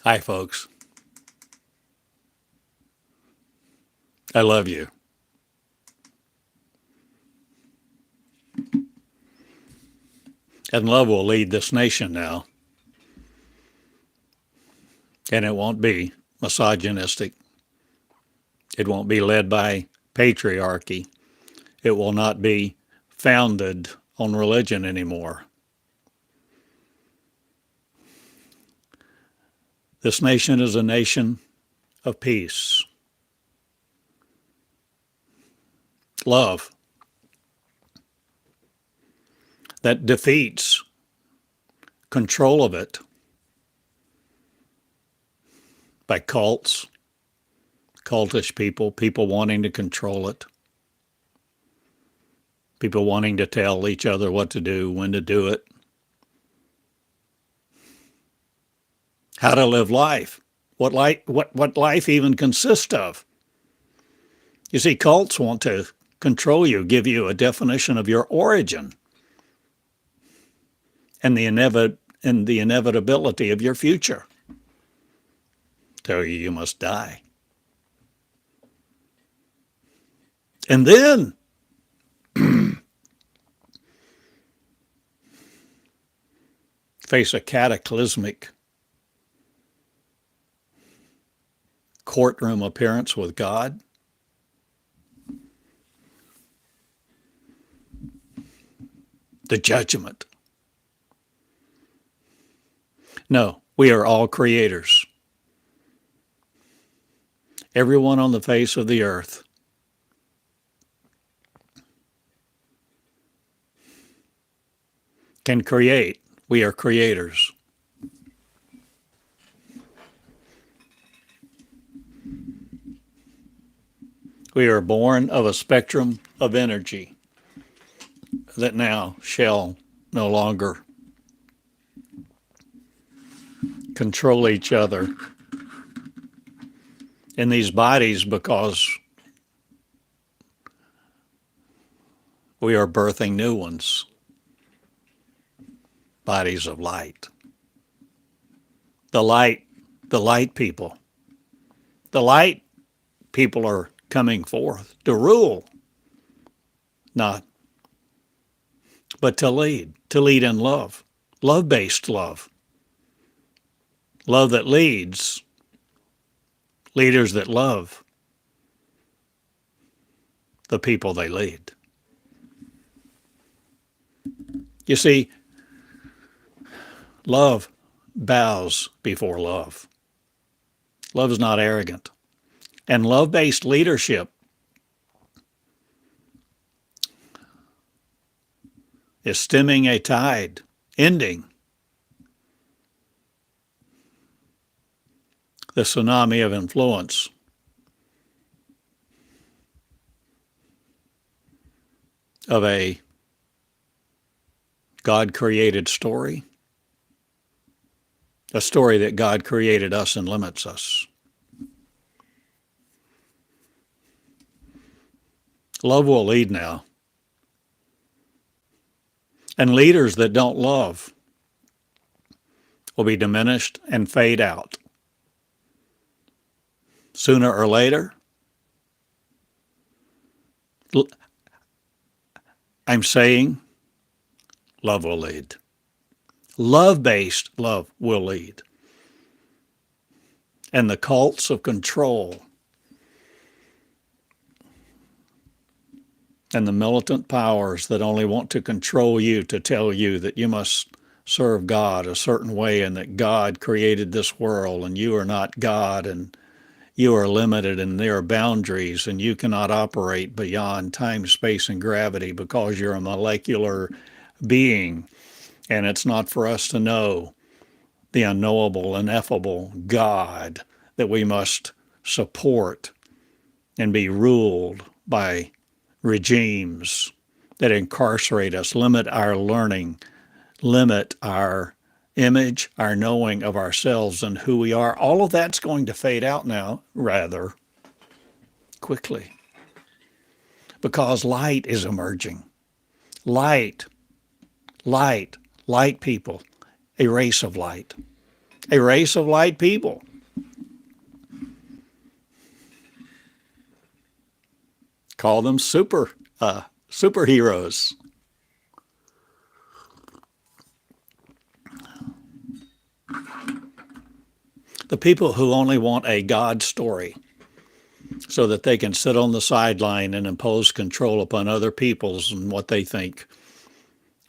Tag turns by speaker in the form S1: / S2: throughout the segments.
S1: Hi, folks. I love you. And love will lead this nation now. And it won't be misogynistic. It won't be led by patriarchy. It will not be founded on religion anymore. This nation is a nation of peace, love, that defeats control of it by cults, cultish people, people wanting to control it, people wanting to tell each other what to do, when to do it, how to live life, what life even consists of. You see, cults want to control you, give you a definition of your origin and the inevitability of your future. Tell you must die. And then face a cataclysmic courtroom appearance with God. The judgment. No, we are all creators. Everyone on the face of the earth. Can create. We are creators. We are born of a spectrum of energy that now shall no longer control each other in these bodies because we are birthing new ones, bodies of light. The light people. The light people are coming forth to rule, but to lead in love, love-based love, love that leads, leaders that love the people they lead. You see, love bows before love. Love is not arrogant. And love-based leadership is stemming a tide, ending the tsunami of influence of a God-created story, a story that God created us and limits us. Love will lead now. And leaders that don't love will be diminished and fade out. Sooner or later, I'm saying love will lead. Love-based love will lead. And the cults of control and the militant powers that only want to control you, to tell you that you must serve God a certain way and that God created this world and you are not God and you are limited and there are boundaries and you cannot operate beyond time, space, and gravity because you're a molecular being and it's not for us to know the unknowable, ineffable God that we must support and be ruled by regimes that incarcerate us, limit our learning, limit our image, our knowing of ourselves and who we are. All of that's going to fade out now rather quickly because light is emerging. Light people, a race of light. a race of light people. Call them superheroes. The people who only want a God story so that they can sit on the sideline and impose control upon other peoples and what they think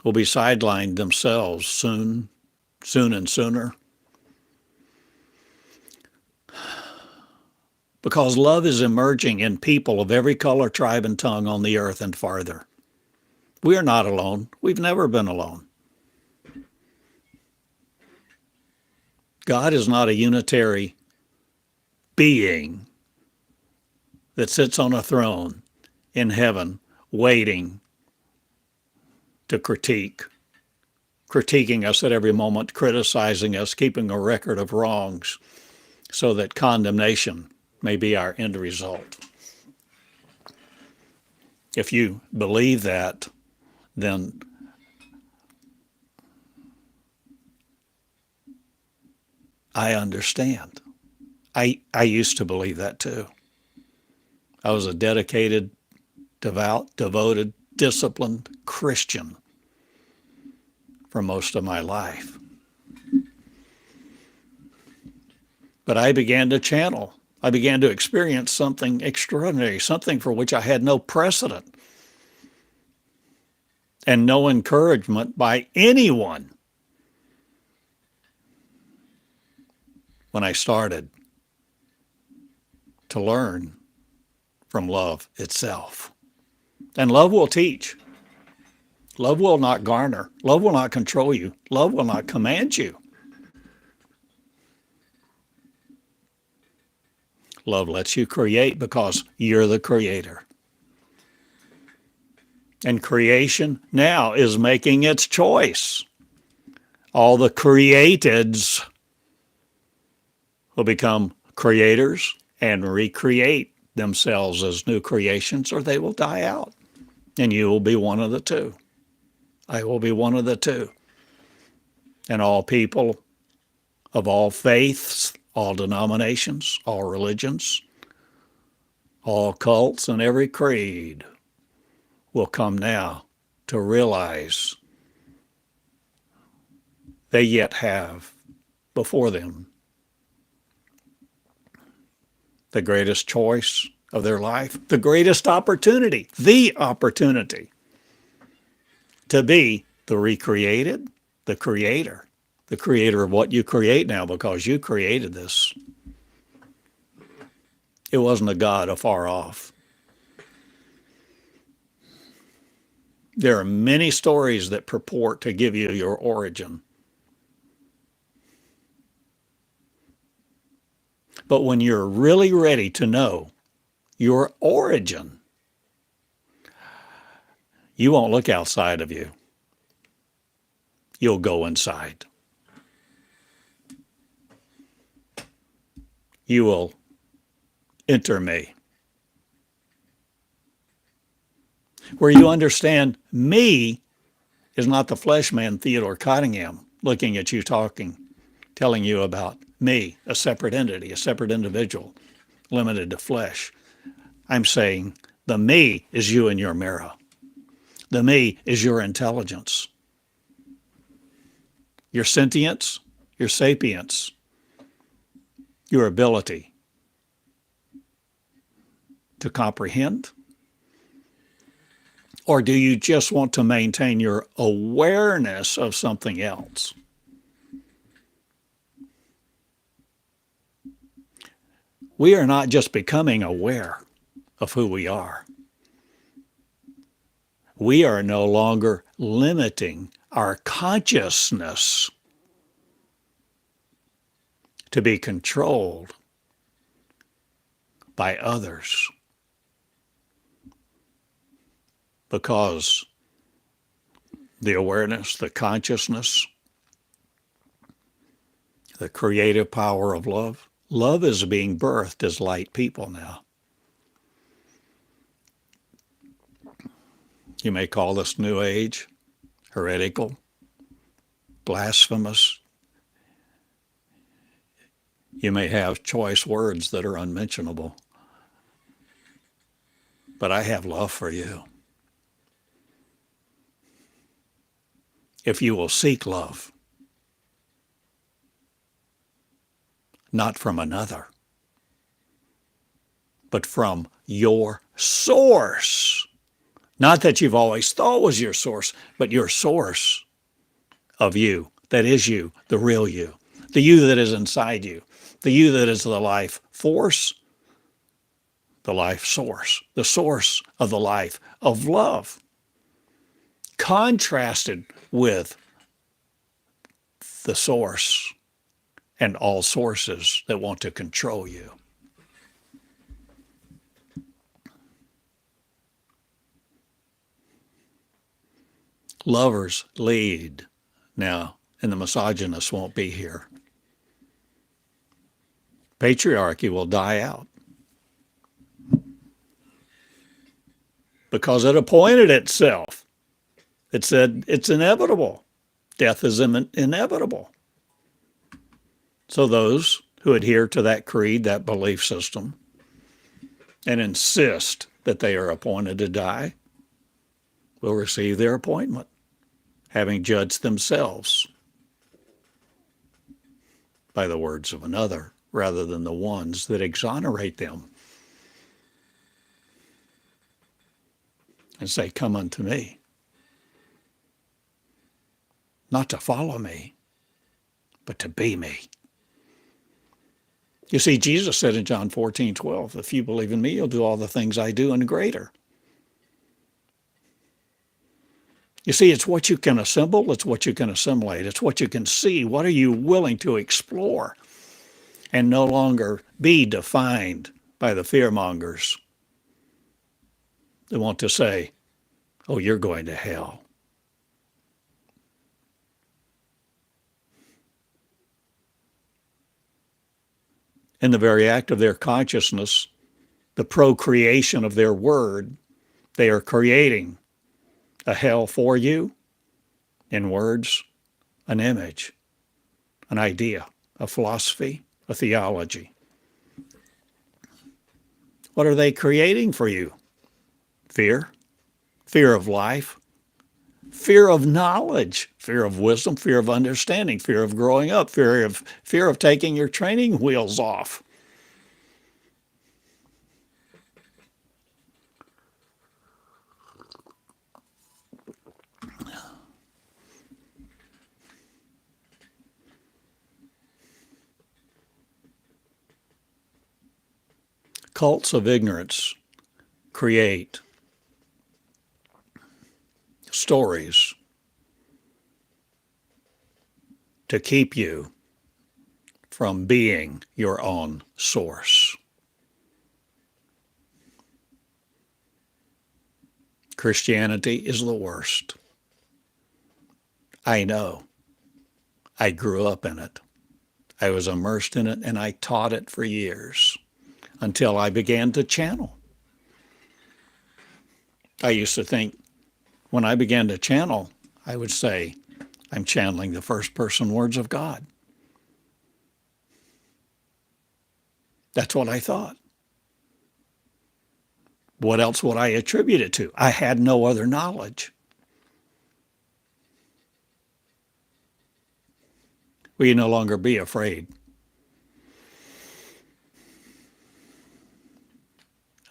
S1: will be sidelined themselves soon and sooner. Because love is emerging in people of every color, tribe, and tongue on the earth and farther. We are not alone. We've never been alone. God is not a unitary being that sits on a throne in heaven waiting to critiquing us at every moment, criticizing us, keeping a record of wrongs so that condemnation may be our end result. If you believe that, then I understand. I used to believe that too. I was a dedicated, devout, devoted, disciplined Christian for most of my life. But I began to channel. I began to experience something extraordinary, something for which I had no precedent and no encouragement by anyone when I started to learn from love itself. And love will teach. Love will not garner. Love will not control you. Love will not command you. Love lets you create because you're the creator. And creation now is making its choice. All the createds will become creators and recreate themselves as new creations, or they will die out. And you will be one of the two. I will be one of the two. And all people of all faiths, all denominations, all religions, all cults, and every creed will come now to realize they yet have before them the greatest choice of their life, the greatest opportunity, the opportunity to be the recreated, the creator of what you create now because you created this. It wasn't a God afar off. There are many stories that purport to give you your origin. But when you're really ready to know your origin, you won't look outside of you. You'll go inside. You will enter me. Where you understand me is not the flesh man Theodore Cottingham looking at you talking, telling you about me, a separate entity, a separate individual, limited to flesh. I'm saying the me is you in your mirror. The me is your intelligence, your sentience, your sapience, your ability to comprehend? Or do you just want to maintain your awareness of something else? We are not just becoming aware of who we are. We are no longer limiting our consciousness to be controlled by others, because the awareness, the consciousness, the creative power of love is being birthed as light people now. You may call this New Age, heretical, blasphemous. You may have choice words that are unmentionable, but I have love for you. If you will seek love, not from another, but from your source. Not that you've always thought was your source, but your source of you, that is you, the real you, the you that is inside you, the you that is the life force, the life source, the source of the life of love, contrasted with the source and all sources that want to control you. Lovers lead now, and the misogynists won't be here. Patriarchy will die out because it appointed itself. It said it's inevitable. Death is inevitable. So those who adhere to that creed, that belief system, and insist that they are appointed to die will receive their appointment, having judged themselves by the words of another rather than the ones that exonerate them and say, "Come unto me," not to follow me, but to be me. You see, Jesus said in John 14:12, "If you believe in me, you'll do all the things I do and greater." You see, it's what you can assemble, it's what you can assimilate, it's what you can see. What are you willing to explore and no longer be defined by the fearmongers that want to say, "Oh, you're going to hell." In the very act of their consciousness, the procreation of their word, they are creating a hell for you in words, an image, an idea, a philosophy, a theology. What are they creating for you? Fear, fear of life, fear of knowledge, fear of wisdom, fear of understanding, fear of growing up, fear of taking your training wheels off. Cults of ignorance create stories to keep you from being your own source. Christianity is the worst. I know. I grew up in it. I was immersed in it, and I taught it for years until I began to channel. I used to think when I began to channel, I would say, I'm channeling the first person words of God. That's what I thought. What else would I attribute it to? I had no other knowledge. Will you no longer be afraid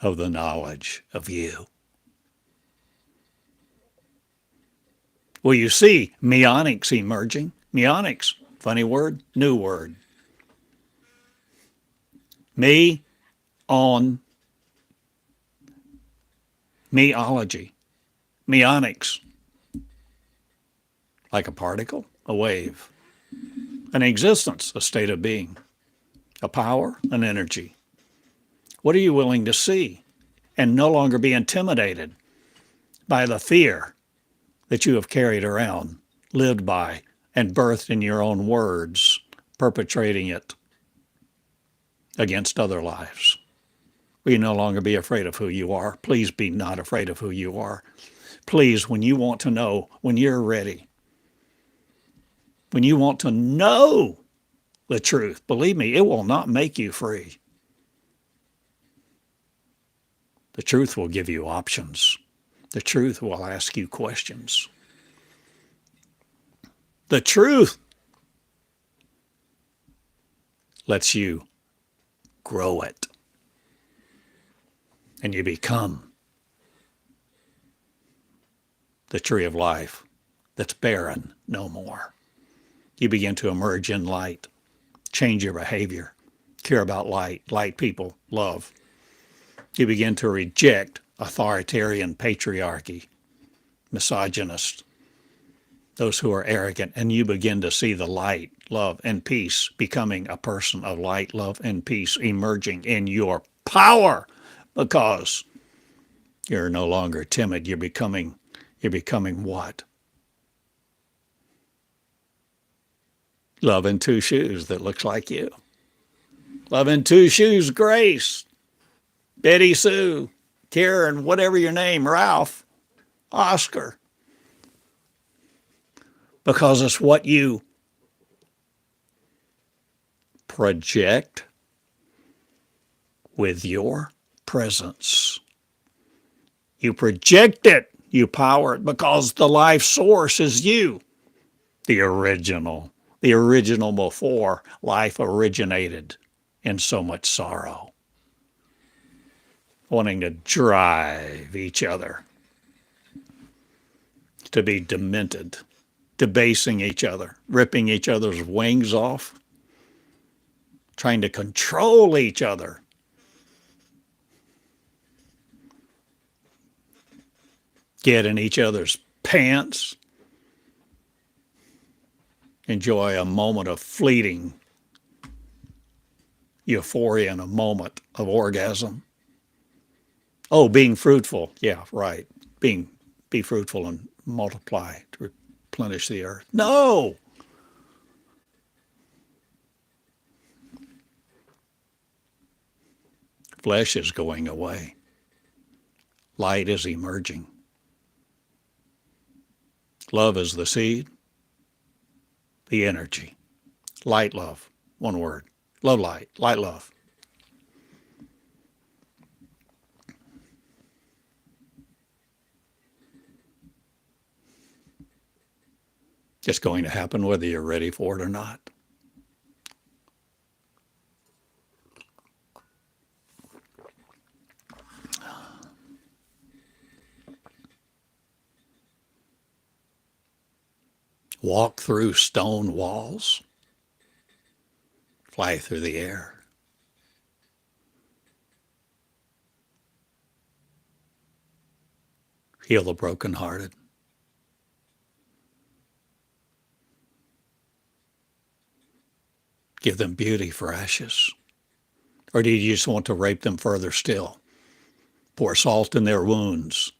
S1: of the knowledge of you? Will you see Meonics emerging? Meonics, funny word, new word. Me on meology. Meonics, like a particle, a wave, an existence, a state of being, a power, an energy. What are you willing to see and no longer be intimidated by the fear that you have carried around, lived by, and birthed in your own words, perpetrating it against other lives? Will you no longer be afraid of who you are? Please be not afraid of who you are. Please, when you want to know, when you're ready, when you want to know the truth. Believe me, it will not make you free. The truth will give you options. The truth will ask you questions. The truth lets you grow it. And you become the tree of life that's barren no more. You begin to emerge in light, change your behavior, care about light, light people, love. You begin to reject authoritarian patriarchy, misogynist, those who are arrogant, and you begin to see the light, love, and peace, becoming a person of light, love, and peace, emerging in your power, because you're no longer timid. You're becoming what? Love in two shoes that looks like you. Love in two shoes, Grace, Betty Sue, Karen, whatever your name, Ralph, Oscar. Because it's what you project with your presence. You project it, you power it, because the life source is you, the original before life originated in so much sorrow, wanting to drive each other to be demented, debasing each other, ripping each other's wings off, trying to control each other. Get in each other's pants, enjoy a moment of fleeting euphoria and a moment of orgasm. Oh, being fruitful. Yeah, right. Be fruitful and multiply to replenish the earth. No! Flesh is going away. Light is emerging. Love is the seed, the energy. Light, love. One word. Love, light. Light, love. It's going to happen whether you're ready for it or not. Walk through stone walls. Fly through the air. Heal the brokenhearted. Give them beauty for ashes. Or do you just want to rape them further still? Pour salt in their wounds.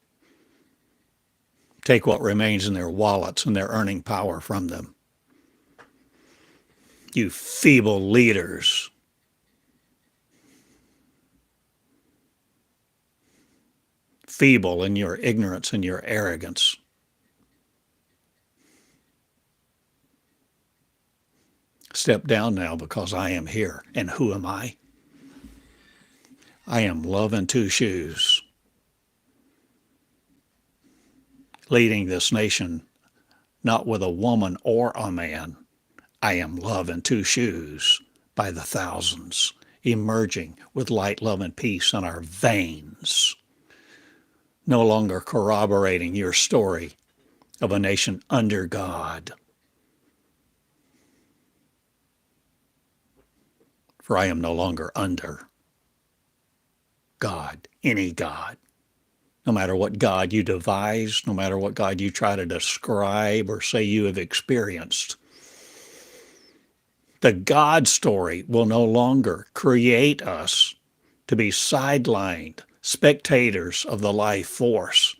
S1: Take what remains in their wallets and their earning power from them. You feeble leaders. Feeble in your ignorance and your arrogance. Step down now, because I am here. And who am I? I am love in two shoes, leading this nation not with a woman or a man. I am love in two shoes by the thousands, emerging with light, love, and peace in our veins, no longer corroborating your story of a nation under God. For I am no longer under God, any God. No matter what God you devise, no matter what God you try to describe or say you have experienced, the God story will no longer create us to be sidelined spectators of the life force,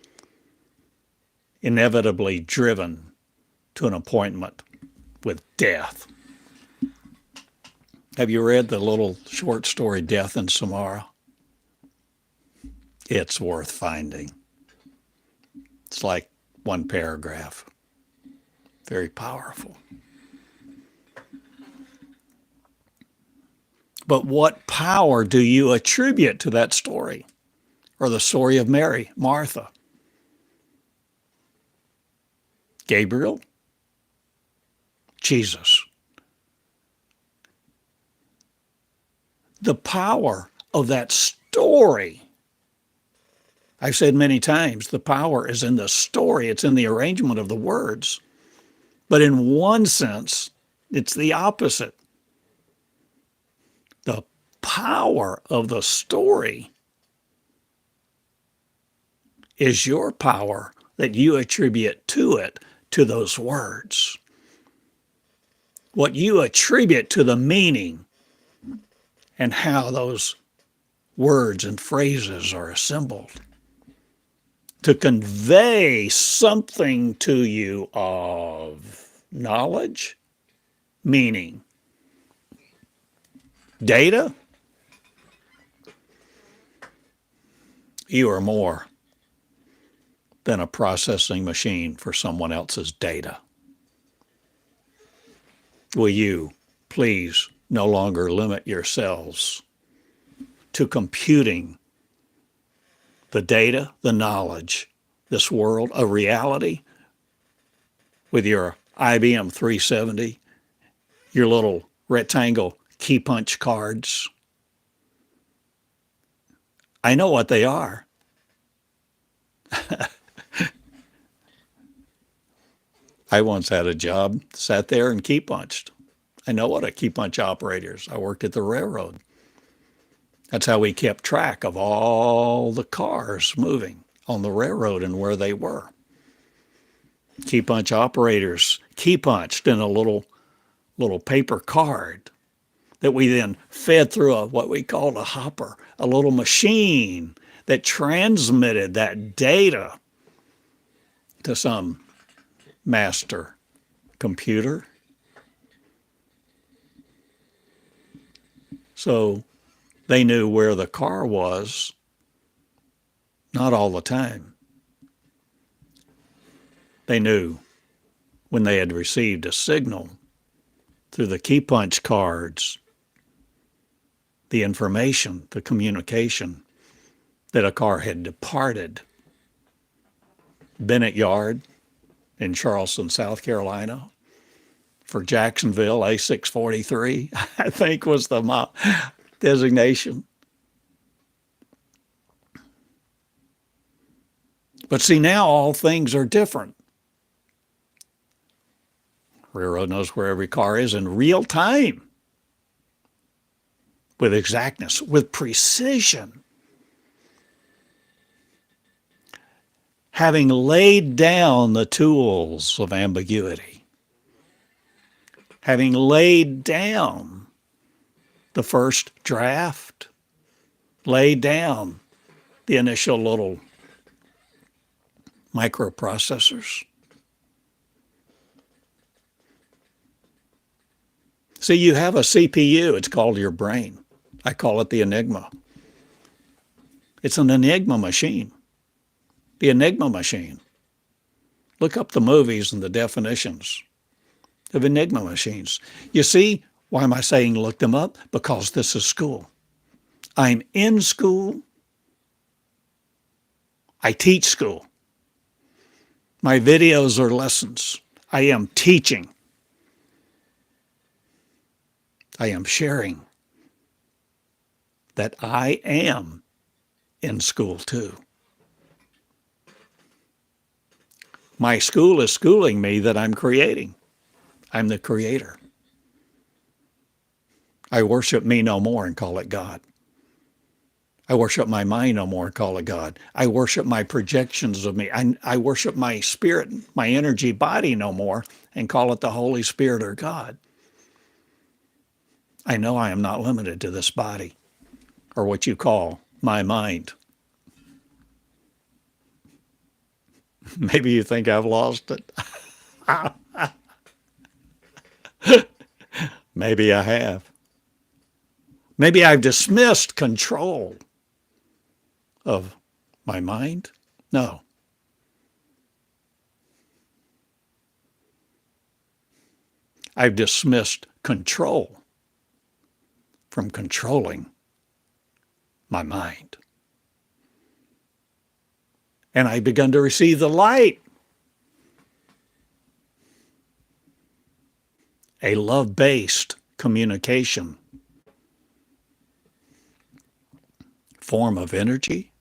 S1: inevitably driven to an appointment with death. Have you read the little short story, Death and Samara? It's worth finding. It's like one paragraph. Very powerful. But what power do you attribute to that story? Or the story of Mary, Martha, Gabriel, Jesus? The power of that story, I've said many times, the power is in the story. It's in the arrangement of the words. But in one sense, it's the opposite. The power of the story is your power that you attribute to it, to those words. What you attribute to the meaning and how those words and phrases are assembled to convey something to you of knowledge, meaning, data. You are more than a processing machine for someone else's data. Will you please no longer limit yourselves to computing the data, the knowledge, this world, a reality, with your IBM 370, your little rectangle key punch cards? I know what they are. I once had a job, sat there and key punched. I know what a key punch operator is. I worked at the railroad. That's how we kept track of all the cars moving on the railroad and where they were. Key punch operators key punched in a little paper card that we then fed through what we called a hopper, a little machine that transmitted that data to some master computer. So they knew where the car was, not all the time. They knew when they had received a signal through the key punch cards, the information, the communication, that a car had departed Bennett Yard in Charleston, South Carolina, for Jacksonville, A643, I think was the designation. But see, now all things are different. Railroad knows where every car is in real time, with exactness, with precision. Having laid down the tools of ambiguity, having laid down the first draft, laid down the initial little microprocessors. See, you have a CPU. It's called your brain. I call it the Enigma. It's an Enigma machine. The Enigma machine. Look up the movies and the definitions of Enigma machines. You see, why am I saying look them up? Because this is school. I'm in school. I teach school. My videos are lessons. I am teaching. I am sharing that I am in school too. My school is schooling me that I'm creating. I'm the creator. I worship me no more and call it God. I worship my mind no more and call it God. I worship my projections of me. I worship my spirit, my energy body no more and call it the Holy Spirit or God. I know I am not limited to this body or what you call my mind. Maybe you think I've lost it. Maybe I have. Maybe I've dismissed control of my mind. No. I've dismissed control from controlling my mind. And I begun to receive the light, a love-based communication form of energy.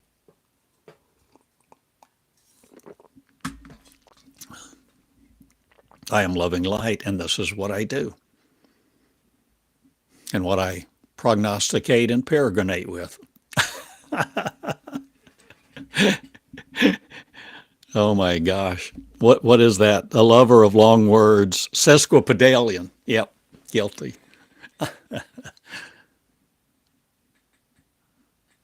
S1: I am loving light, and this is what I do, and what I prognosticate and peregrinate with. Oh my gosh. What is that? A lover of long words. Sesquipedalian. Yep, guilty.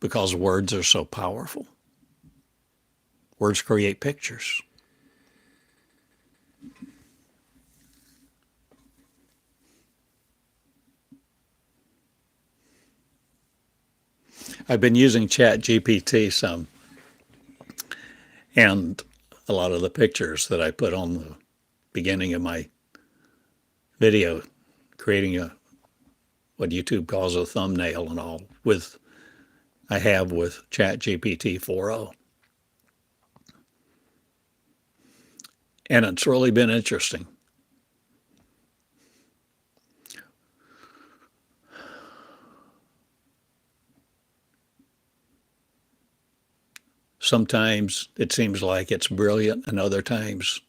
S1: Because words are so powerful. Words create pictures. I've been using ChatGPT some, and a lot of the pictures that I put on the beginning of my video, creating what YouTube calls a thumbnail and all, I have with ChatGPT 4.0. And it's really been interesting. Sometimes it seems like it's brilliant, and other times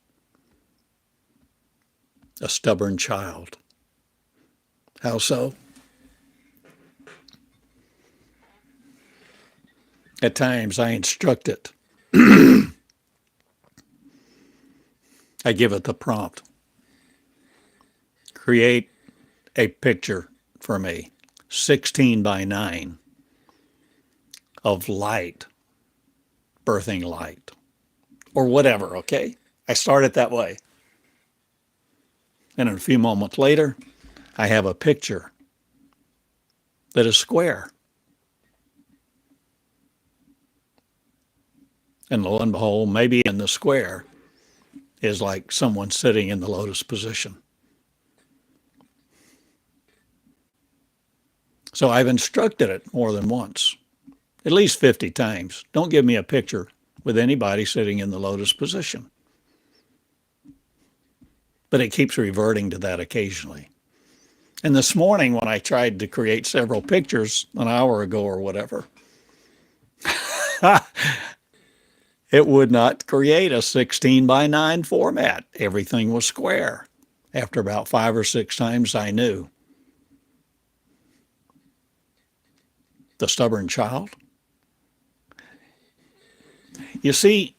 S1: a stubborn child. How so? At times I instruct it. I give it the prompt. Create a picture for me, 16 by 9, of light, birthing light, or whatever, okay? I start it that way. And a few moments later, I have a picture that is square. And lo and behold, maybe in the square is like someone sitting in the lotus position. So I've instructed it more than once, at least 50 times. Don't give me a picture with anybody sitting in the lotus position. But it keeps reverting to that occasionally. And this morning, when I tried to create several pictures an hour ago or whatever, it would not create a 16 by 9 format. Everything was square. After about 5 or 6 times, I knew. The stubborn child. You see,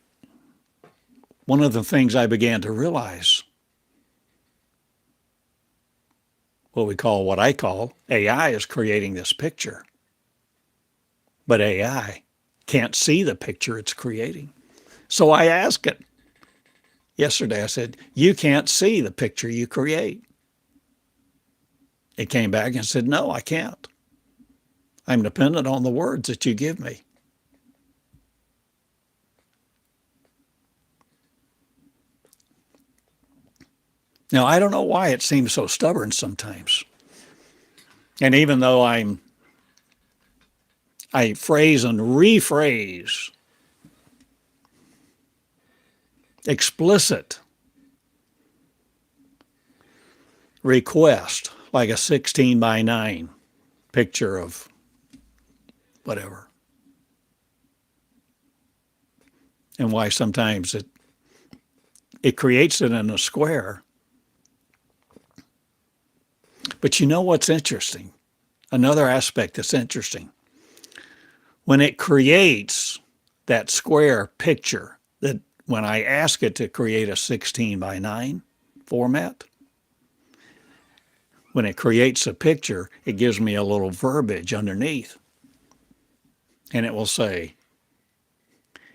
S1: one of the things I began to realize, what I call AI is creating this picture. But AI can't see the picture it's creating. So I asked it yesterday, I said, you can't see the picture you create. It came back and said, no, I can't. I'm dependent on the words that you give me. Now, I don't know why it seems so stubborn sometimes. And even though I phrase and rephrase explicit request, like a 16 by 9 picture of whatever. And why sometimes it creates it in a square. But you know what's interesting? Another aspect that's interesting. When it creates that square picture, that when I ask it to create a 16 by 9 format, when it creates a picture, it gives me a little verbiage underneath. And it will say,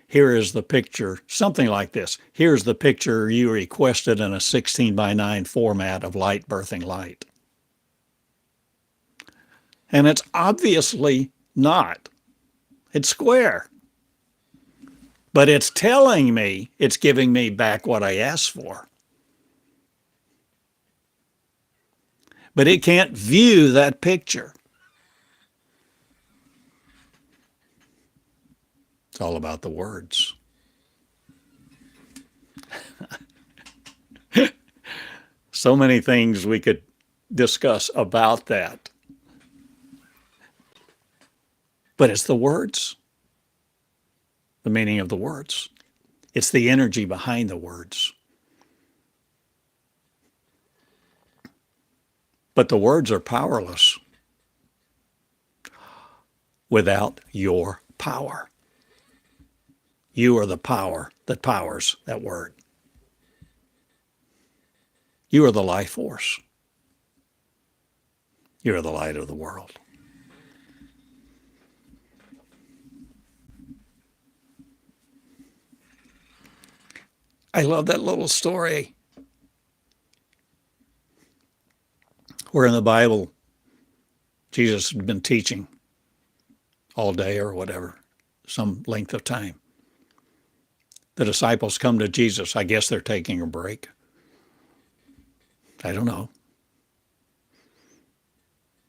S1: here is the picture, something like this. Here's the picture you requested in a 16 by 9 format of light birthing light. And it's obviously not. It's square. But it's telling me, it's giving me back what I asked for. But it can't view that picture. It's all about the words. So many things we could discuss about that. But it's the words, the meaning of the words. It's the energy behind the words. But the words are powerless without your power. You are the power that powers that word. You are the life force. You are the light of the world. I love that little story where in the Bible, Jesus had been teaching all day or whatever, some length of time. The disciples come to Jesus. I guess they're taking a break. I don't know.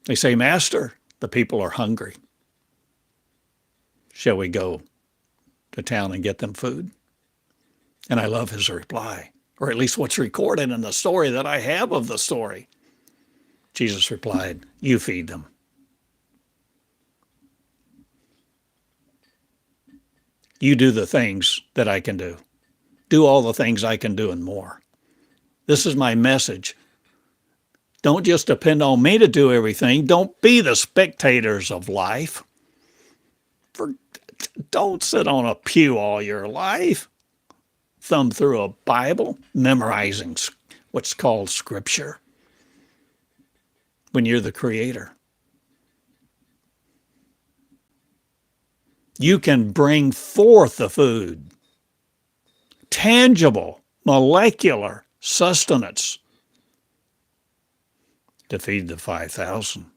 S1: They say, Master, the people are hungry. Shall we go to town and get them food? And I love his reply, or at least what's recorded in the story that I have of the story. Jesus replied, you feed them. You do the things that I can do. Do all the things I can do and more. This is my message. Don't just depend on me to do everything. Don't be the spectators of life. Don't sit on a pew all your life. Thumb through a Bible, memorizing what's called Scripture. When you're the creator. You can bring forth the food. Tangible, molecular sustenance to feed the 5,000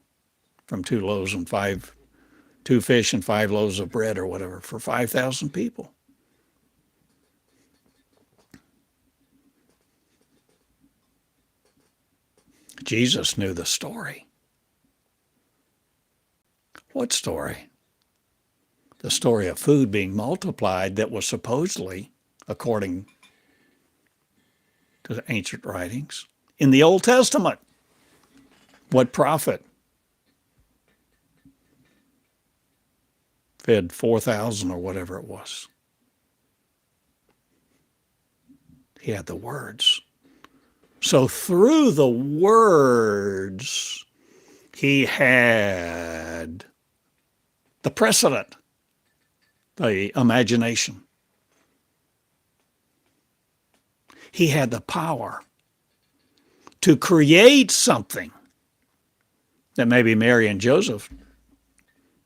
S1: from 2 fish and 5 loaves of bread or whatever for 5,000 people. Jesus knew the story. What story? The story of food being multiplied that was supposedly, according to the ancient writings, in the Old Testament. What prophet fed 4,000 or whatever it was? He had the words. So through the words, he had the precedent, the imagination. He had the power to create something that maybe Mary and Joseph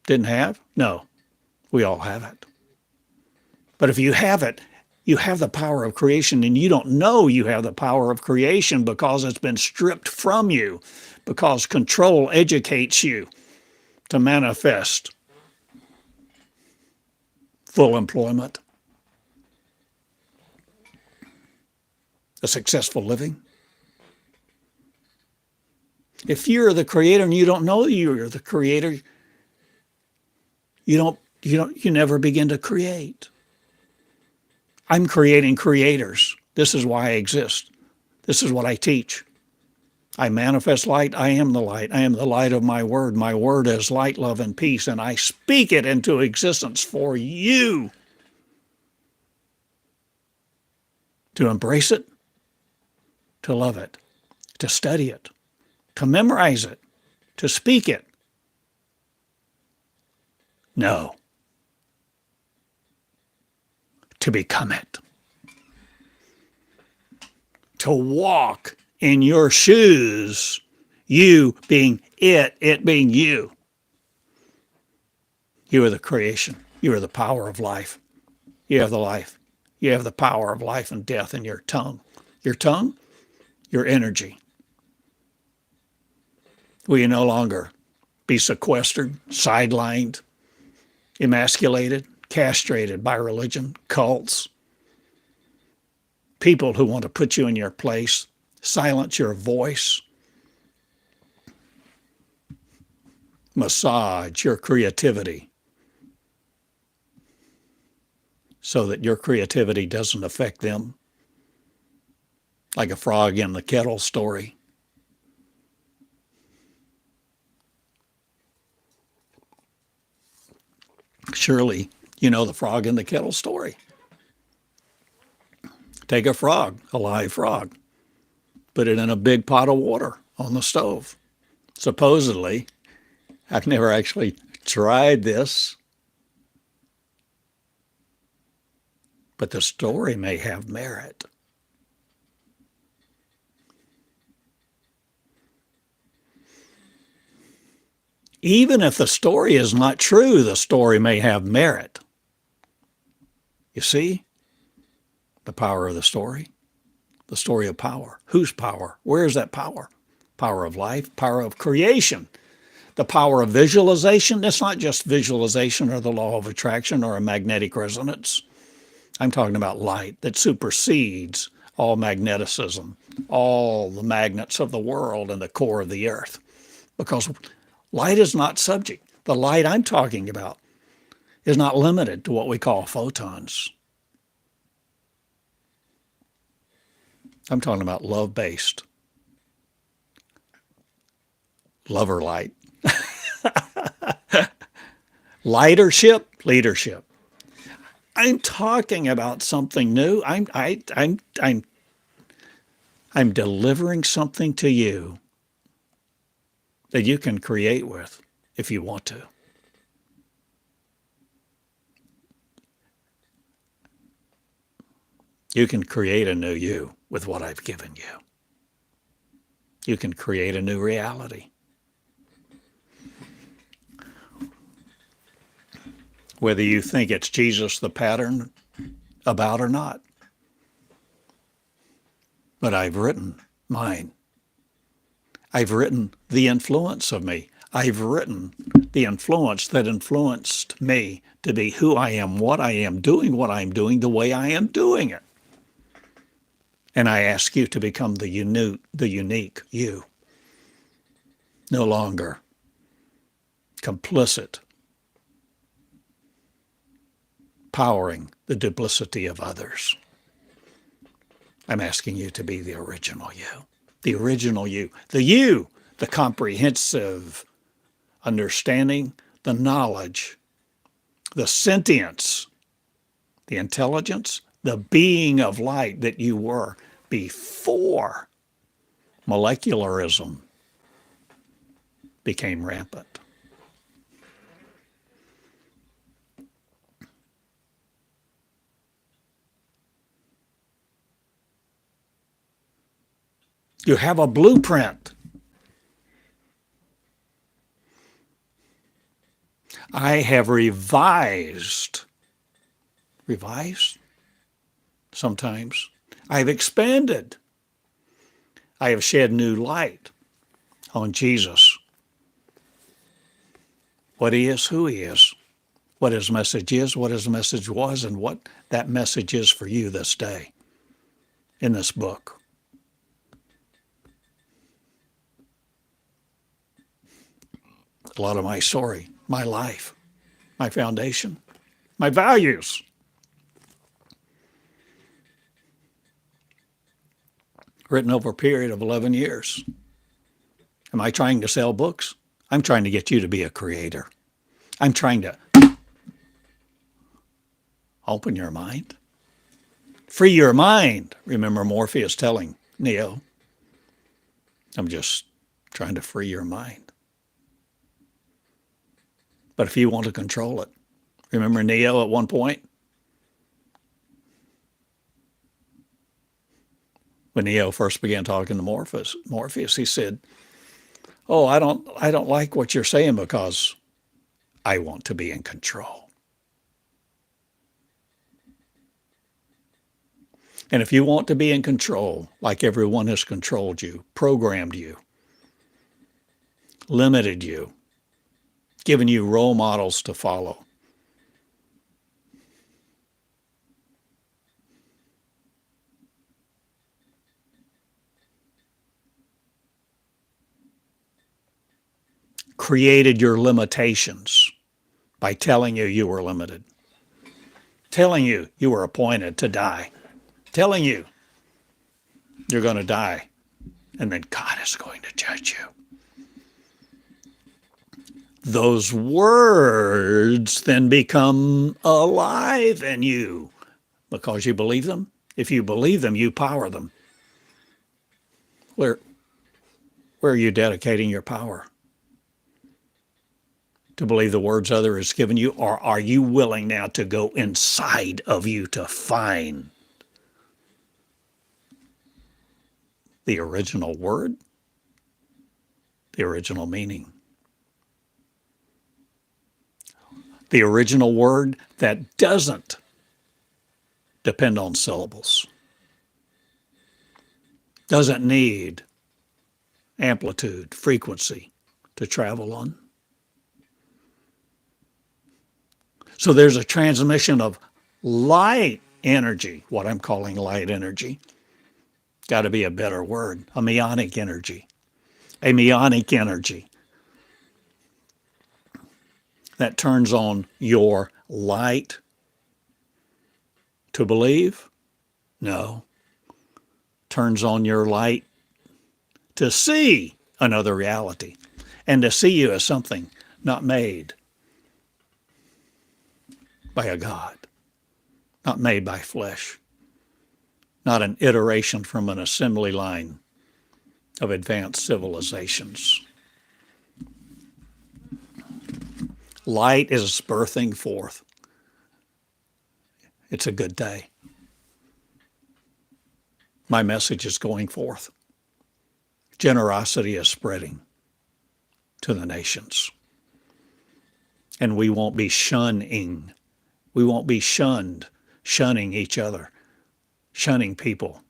S1: didn't have. No, we all have it. But if you have it, you have the power of creation, and you don't know you have the power of creation because it's been stripped from you, because control educates you to manifest full employment, a successful living. If you're the creator and you don't know you're the creator, you never begin to create. I'm creating creators. This is why I exist. This is what I teach. I manifest light. I am the light. I am the light of my word. My word is light, love, and peace, and I speak it into existence for you to embrace it, to love it, to study it, to memorize it, to speak it. No. To become it. To walk in your shoes, you being it being you. You are the creation. You are the power of life. You have the life. You have the power of life and death in your tongue. Your tongue, your energy. Will you no longer be sequestered, sidelined, emasculated, castrated by religion, cults, people who want to put you in your place, silence your voice, massage your creativity, so that your creativity doesn't affect them, like a frog in the kettle story. Surely you know the frog in the kettle story. Take a frog, a live frog, put it in a big pot of water on the stove. Supposedly, I've never actually tried this, but the story may have merit. Even if the story is not true, the story may have merit. You see the power of the story of power. Whose power? Where is that power? Power of life, power of creation, the power of visualization. It's not just visualization or the law of attraction or a magnetic resonance. I'm talking about light that supersedes all magneticism, all the magnets of the world and the core of the earth. Because light is not subject. The light I'm talking about is not limited to what we call photons. I'm talking about love-based, lover light. Leadership. I'm talking about something new. I'm delivering something to you that you can create with if you want to. You can create a new you with what I've given you. You can create a new reality. Whether you think it's Jesus the pattern about or not. But I've written mine. I've written the influence of me. I've written the influence that influenced me to be who I am, what I am, doing what I'm doing, the way I am doing it. And I ask you to become the unique you. No longer complicit, powering the duplicity of others. I'm asking you to be the original you. The original you. The comprehensive understanding, the knowledge, the sentience, the intelligence, the being of light that you were before molecularism became rampant. You have a blueprint. I have revised sometimes. I've expanded. I have shed new light on Jesus, what he is, who he is, what his message is, what his message was, and what that message is for you this day in this book. A lot of my story, my life, my foundation, my values. Written over a period of 11 years. Am I trying to sell books? I'm trying to get you to be a creator. I'm trying to open your mind. Free your mind. Remember Morpheus telling Neo, I'm just trying to free your mind. But if you want to control it, remember Neo at one point? When Neo first began talking to Morpheus, he said, "Oh, I don't like what you're saying because I want to be in control." And if you want to be in control, like everyone has controlled you, programmed you, limited you, given you role models to follow, created your limitations by telling you you were limited, telling you you were appointed to die, telling you you're going to die, and then God is going to judge you. Those words then become alive in you because you believe them. If you believe them, you power them. Where are you dedicating your power? To believe the words others have given you, or are you willing now to go inside of you to find the original word, the original meaning? The original word that doesn't depend on syllables, doesn't need amplitude, frequency to travel on. So there's a transmission of light energy, what I'm calling light energy. Got to be a better word, a meonic energy. A meonic energy that turns on your light to believe? No. Turns on your light to see another reality and to see you as something not made by a God, not made by flesh, not an iteration from an assembly line of advanced civilizations. Light is birthing forth. It's a good day. My message is going forth. Generosity is spreading to the nations. And we won't be shunning. We won't be shunning each other, shunning people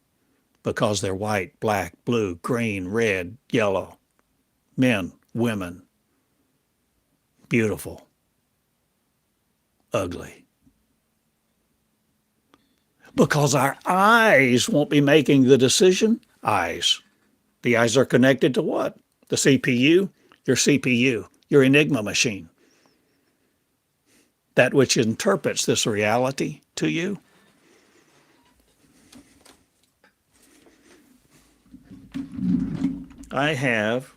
S1: because they're white, black, blue, green, red, yellow, men, women, beautiful, ugly. Because our eyes won't be making the decision. Eyes. The eyes are connected to what? The CPU? Your CPU, your Enigma machine. That which interprets this reality to you. I have,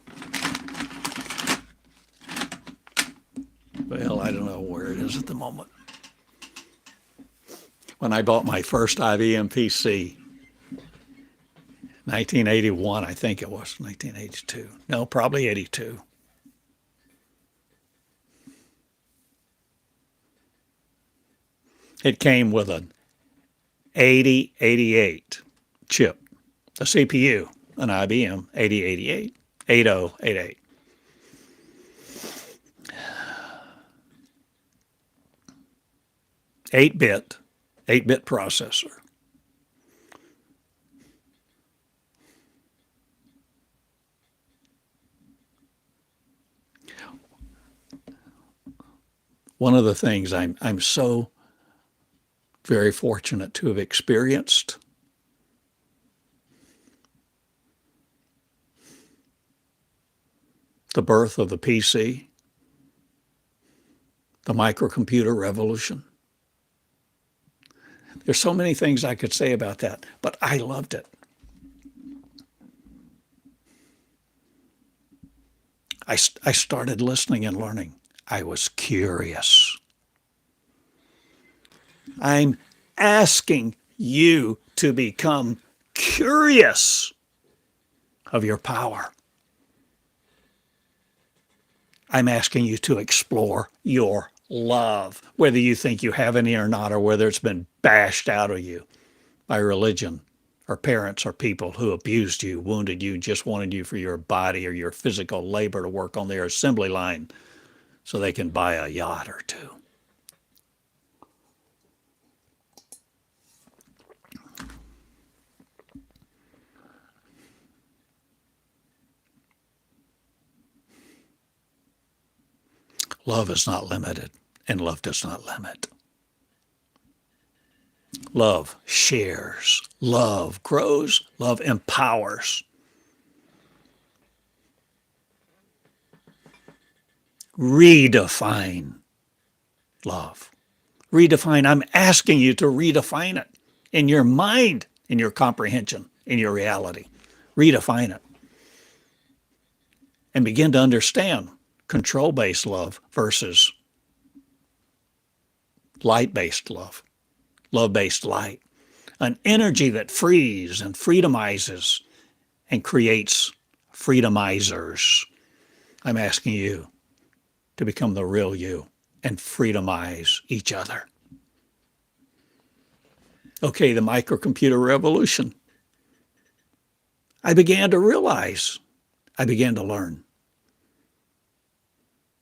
S1: well, I don't know where it is at the moment. When I bought my first IBM PC, 1981, I think it was, 1982. No, probably 82. It came with an 8088 chip, a CPU, an IBM 8088, 8088. Eight-bit processor. One of the things I'm so very fortunate to have experienced the birth of the PC, the microcomputer revolution. There's so many things I could say about that, but I loved it. I started listening and learning. I was curious. I'm asking you to become curious of your power. I'm asking you to explore your love, whether you think you have any or not, or whether it's been bashed out of you by religion or parents or people who abused you, wounded you, just wanted you for your body or your physical labor to work on their assembly line so they can buy a yacht or two. Love is not limited, and love does not limit. Love shares. Love grows. Love empowers. Redefine love. Redefine. I'm asking you to redefine it in your mind, in your comprehension, in your reality. Redefine it. And begin to understand control-based love versus light-based love, love-based light. An energy that frees and freedomizes and creates freedomizers. I'm asking you to become the real you and freedomize each other. Okay, the microcomputer revolution. I began to realize, I began to learn.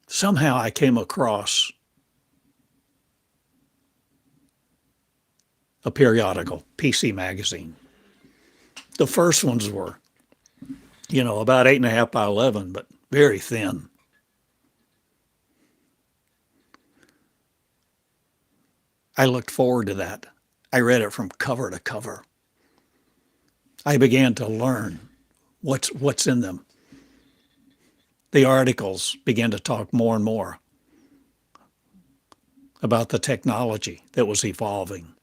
S1: Somehow I came across a periodical, PC magazine. The first ones were, about 8.5 by 11, but very thin. I looked forward to that. I read it from cover to cover. I began to learn what's in them. The articles began to talk more and more about the technology that was evolving.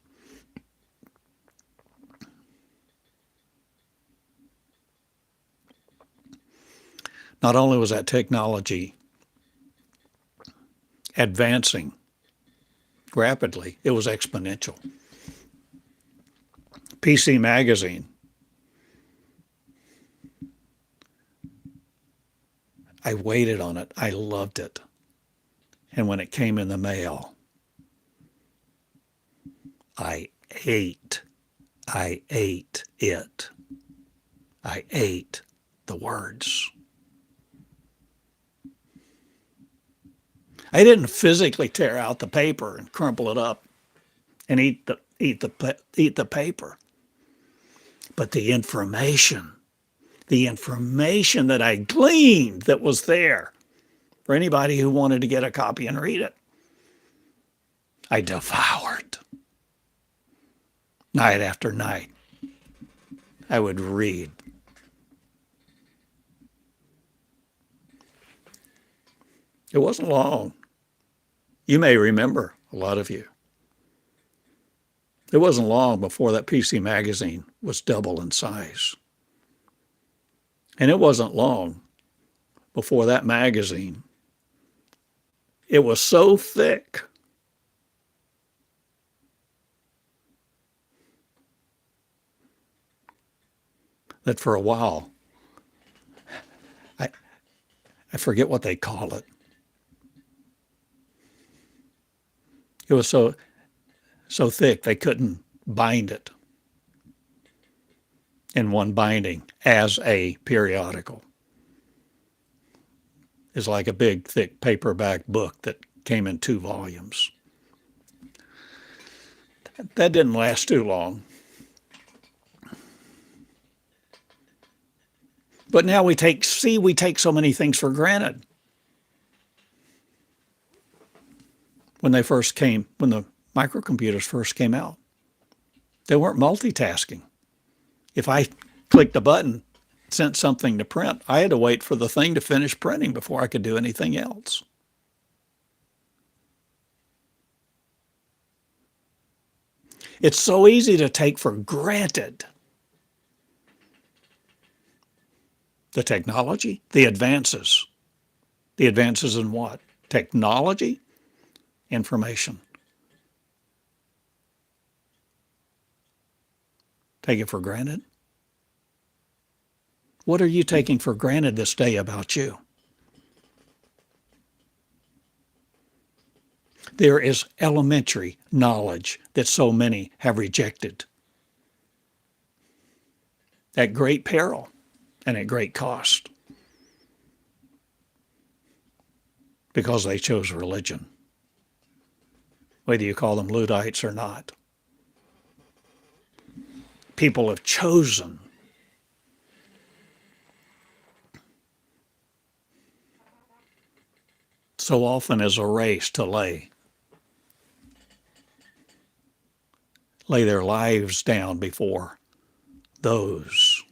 S1: Not only was that technology advancing rapidly, it was exponential. PC magazine. I waited on it. I loved it. And when it came in the mail, I ate it. I ate the words. I didn't physically tear out the paper and crumple it up and eat the paper. But the information that I gleaned that was there for anybody who wanted to get a copy and read it, I devoured. Night after night, I would read. It wasn't long. You may remember, a lot of you. It wasn't long before that PC magazine was double in size. And it wasn't long before that magazine, it was so thick that for a while, I forget what they call it. It was so thick they couldn't bind it in one binding as a periodical. It's like a big, thick paperback book that came in 2 volumes. That didn't last too long. But now we take so many things for granted. When the microcomputers first came out, they weren't multitasking. If I clicked a button, sent something to print, I had to wait for the thing to finish printing before I could do anything else. It's so easy to take for granted the technology, the advances. The advances in what? Technology, information. Take it for granted? What are you taking for granted this day about you? There is elementary knowledge that so many have rejected at great peril and at great cost because they chose religion, whether you call them Luddites or not. People have chosen so often as a race to lay their lives down before those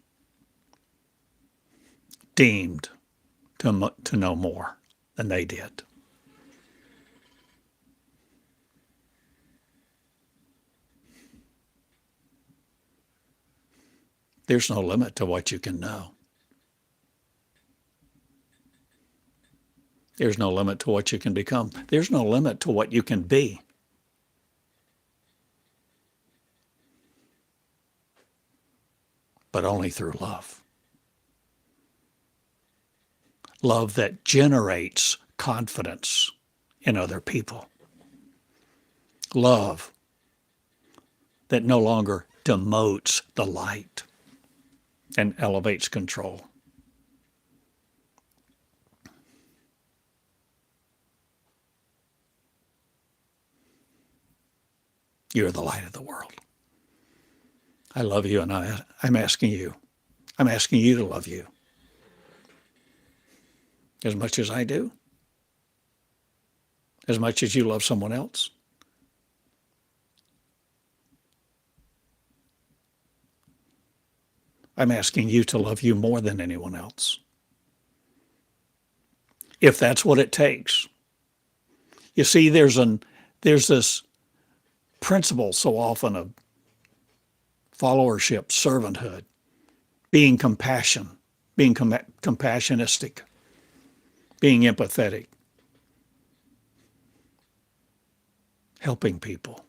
S1: deemed to know more than they did. There's no limit to what you can know. There's no limit to what you can become. There's no limit to what you can be. But only through love. Love that generates confidence in other people. Love that no longer demotes the light and elevates control. You're the light of the world. I love you, and I'm asking you. I'm asking you to love you as much as I do, as much as you love someone else. I'm asking you to love you more than anyone else. If that's what it takes. You see, there's this principle so often of followership, servanthood, being compassion, being compassionistic, being empathetic, helping people.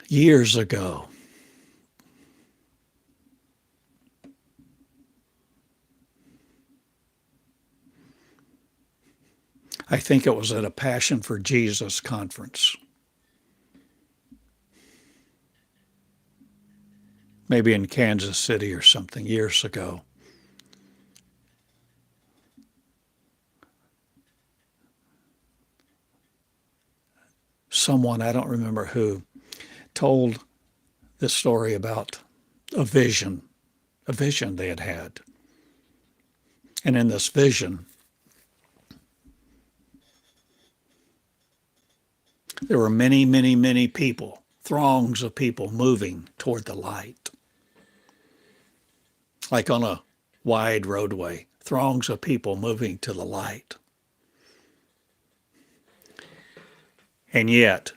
S1: Years ago, I think it was at a Passion for Jesus conference. Maybe in Kansas City or something, years ago. Someone, I don't remember who, told this story about a vision they had had. And in this vision, there were many, many, many people, throngs of people moving toward the light. Like on a wide roadway, throngs of people moving to the light. And yet,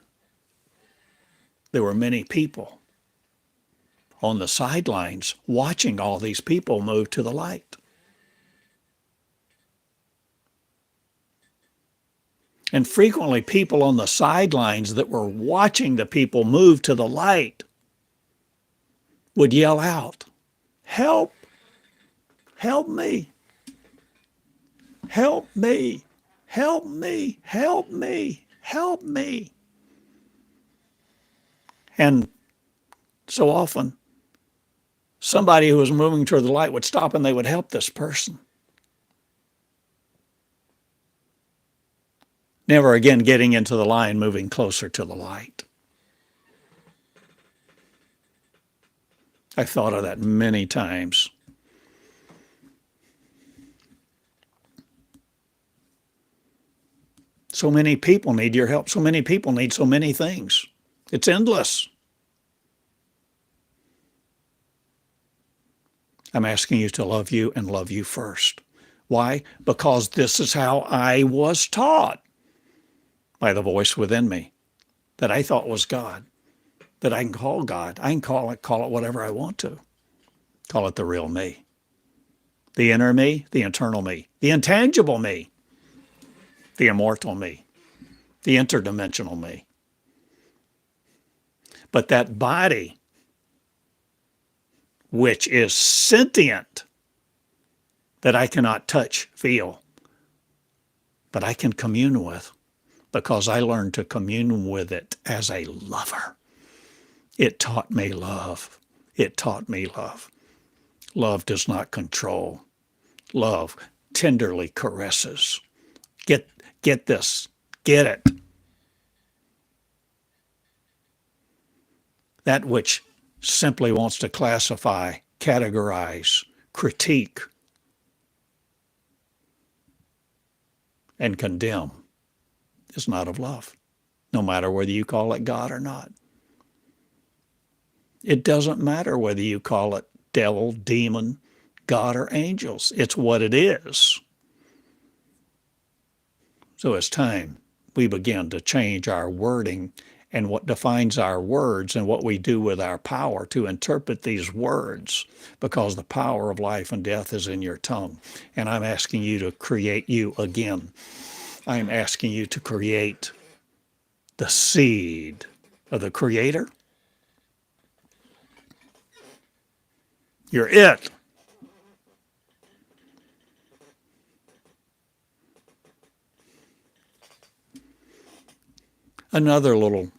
S1: there were many people on the sidelines watching all these people move to the light. And frequently people on the sidelines that were watching the people move to the light would yell out, "Help! Help me! Help me! Help me! Help me! Help me!" And so often, somebody who was moving toward the light would stop and they would help this person. Never again getting into the line, moving closer to the light. I've thought of that many times. So many people need your help. So many people need so many things. It's endless. I'm asking you to love you and love you first. Why? Because this is how I was taught by the voice within me that I thought was God, that I can call God. I can call it whatever I want to. Call it the real me, the inner me, the internal me, the intangible me, the immortal me, the interdimensional me. But that body, which is sentient, that I cannot touch, feel, but I can commune with, because I learned to commune with it as a lover. It taught me love. It taught me love. Love does not control. Love tenderly caresses. Get this. Get it. That which simply wants to classify, categorize, critique, and condemn is not of love, no matter whether you call it God or not. It doesn't matter whether you call it devil, demon, God or angels. It's what it is. So it's time we begin to change our wording and what defines our words and what we do with our power to interpret these words, because the power of life and death is in your tongue. And I'm asking you to create you again. I'm asking you to create the seed of the Creator. You're it. Another little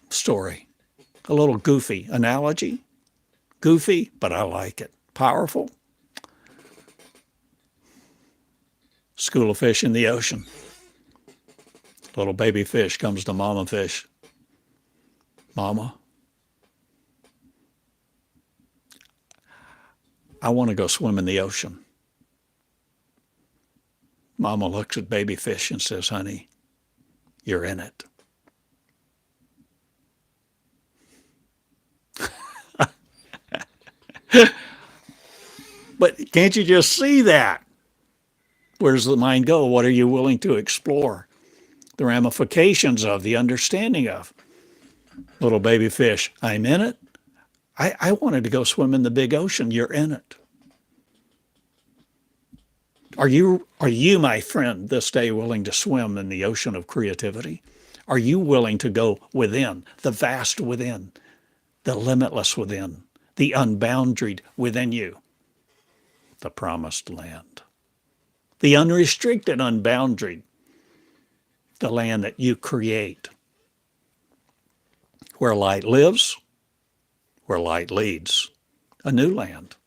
S1: story, a little goofy analogy. Goofy, but I like it. Powerful. School of fish in the ocean. Little baby fish comes to mama fish. Mama, I want to go swim in the ocean. Mama looks at baby fish and says, honey, you're in it. But can't you just see that? Where does the mind go? What are you willing to explore? The ramifications of, the understanding of. Little baby fish, I'm in it. I wanted to go swim in the big ocean. You're in it. Are you, my friend, this day willing to swim in the ocean of creativity? Are you willing to go within, the vast within, the limitless within, the unboundaried within you? The promised land. The unrestricted, unboundaried, the land that you create, where light lives, where light leads, a new land,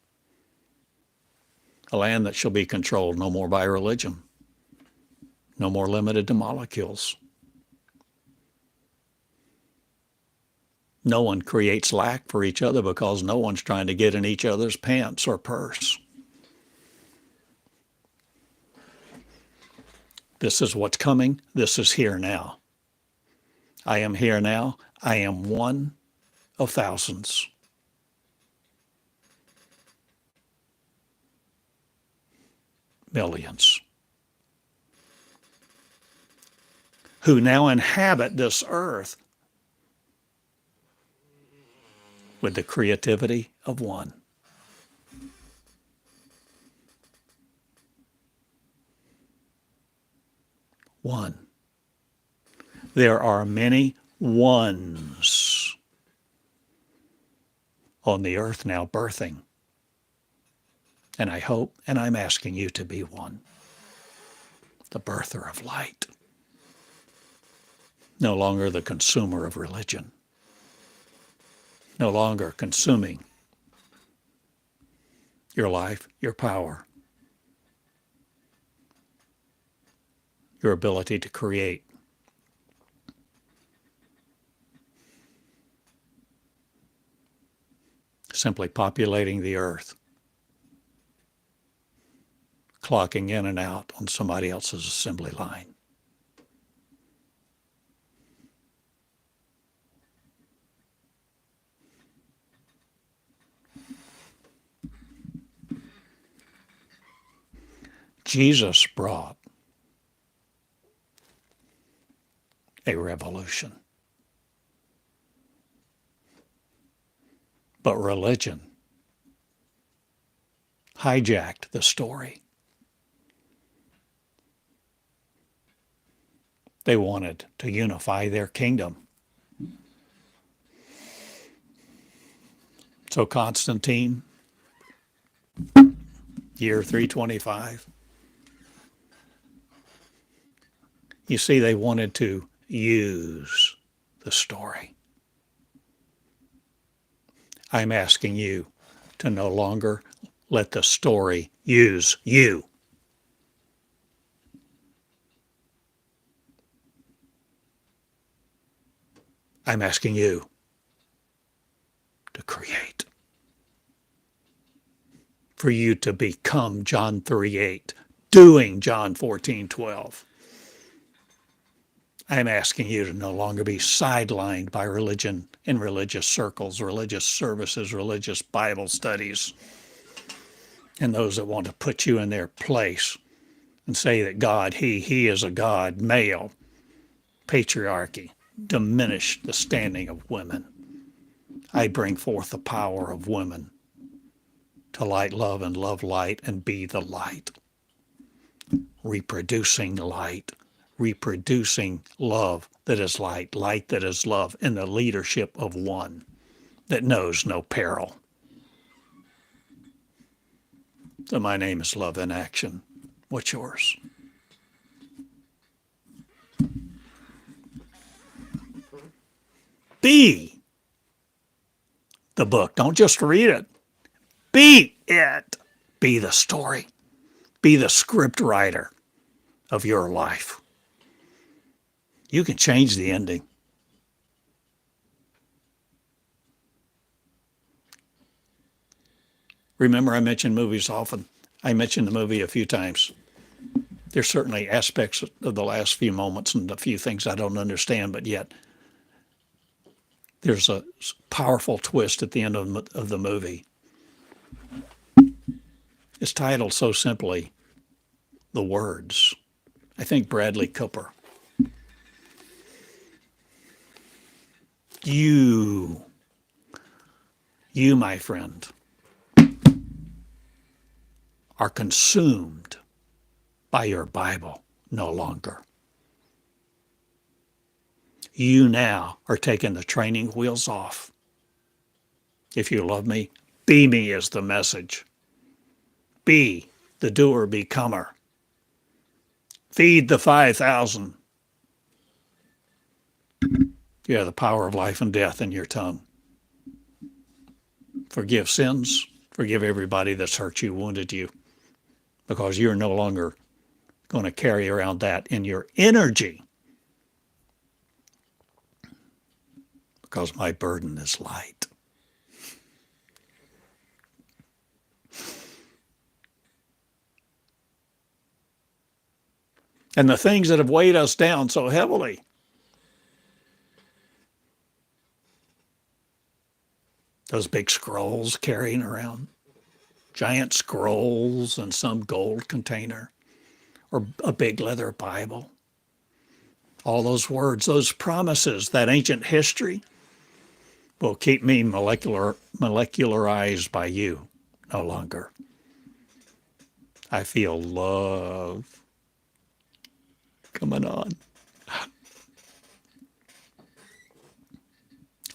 S1: a land that shall be controlled no more by religion, no more limited to molecules. No one creates lack for each other because no one's trying to get in each other's pants or purse. This is what's coming. This is here now. I am here now. I am one of thousands. Millions. Who now inhabit this earth with the creativity of one. One. There are many ones on the earth now birthing. And I hope, and I'm asking you to be one. The birther of light. No longer the consumer of religion. No longer consuming your life, your power, your ability to create. Simply populating the earth, clocking in and out on somebody else's assembly line. Jesus brought a revolution. But religion hijacked the story. They wanted to unify their kingdom. So Constantine, year 325, you see, they wanted to use the story. I'm asking you to no longer let the story use you. I'm asking you to create. For you to become John 3:8, doing John 14:12. I'm asking you to no longer be sidelined by religion in religious circles, religious services, religious Bible studies, and those that want to put you in their place and say that God, he is a God, male, patriarchy, diminish the standing of women. I bring forth the power of women to light love and love light and be the light. Reproducing light, reproducing love that is light, light that is love, in the leadership of one that knows no peril. So my name is Love in Action. What's yours? Be the book. Don't just read it. Be it. Be the story. Be the script writer of your life. You can change the ending. Remember, I mention movies often. I mentioned the movie a few times. There's certainly aspects of the last few moments and a few things I don't understand, but yet there's a powerful twist at the end of the movie. It's titled so simply, The Words. I think Bradley Cooper. You, my friend, are consumed by your Bible no longer. You now are taking the training wheels off. If you love me, be me is the message. Be the doer, becomer. Feed the 5,000. You have the power of life and death in your tongue. Forgive sins. Forgive everybody that's hurt you, wounded you, because you're no longer going to carry around that in your energy, because my burden is light. And the things that have weighed us down so heavily, those big scrolls carrying around, giant scrolls in some gold container, or a big leather Bible, all those words, those promises, that ancient history will keep me molecularized by you no longer. I feel love coming on.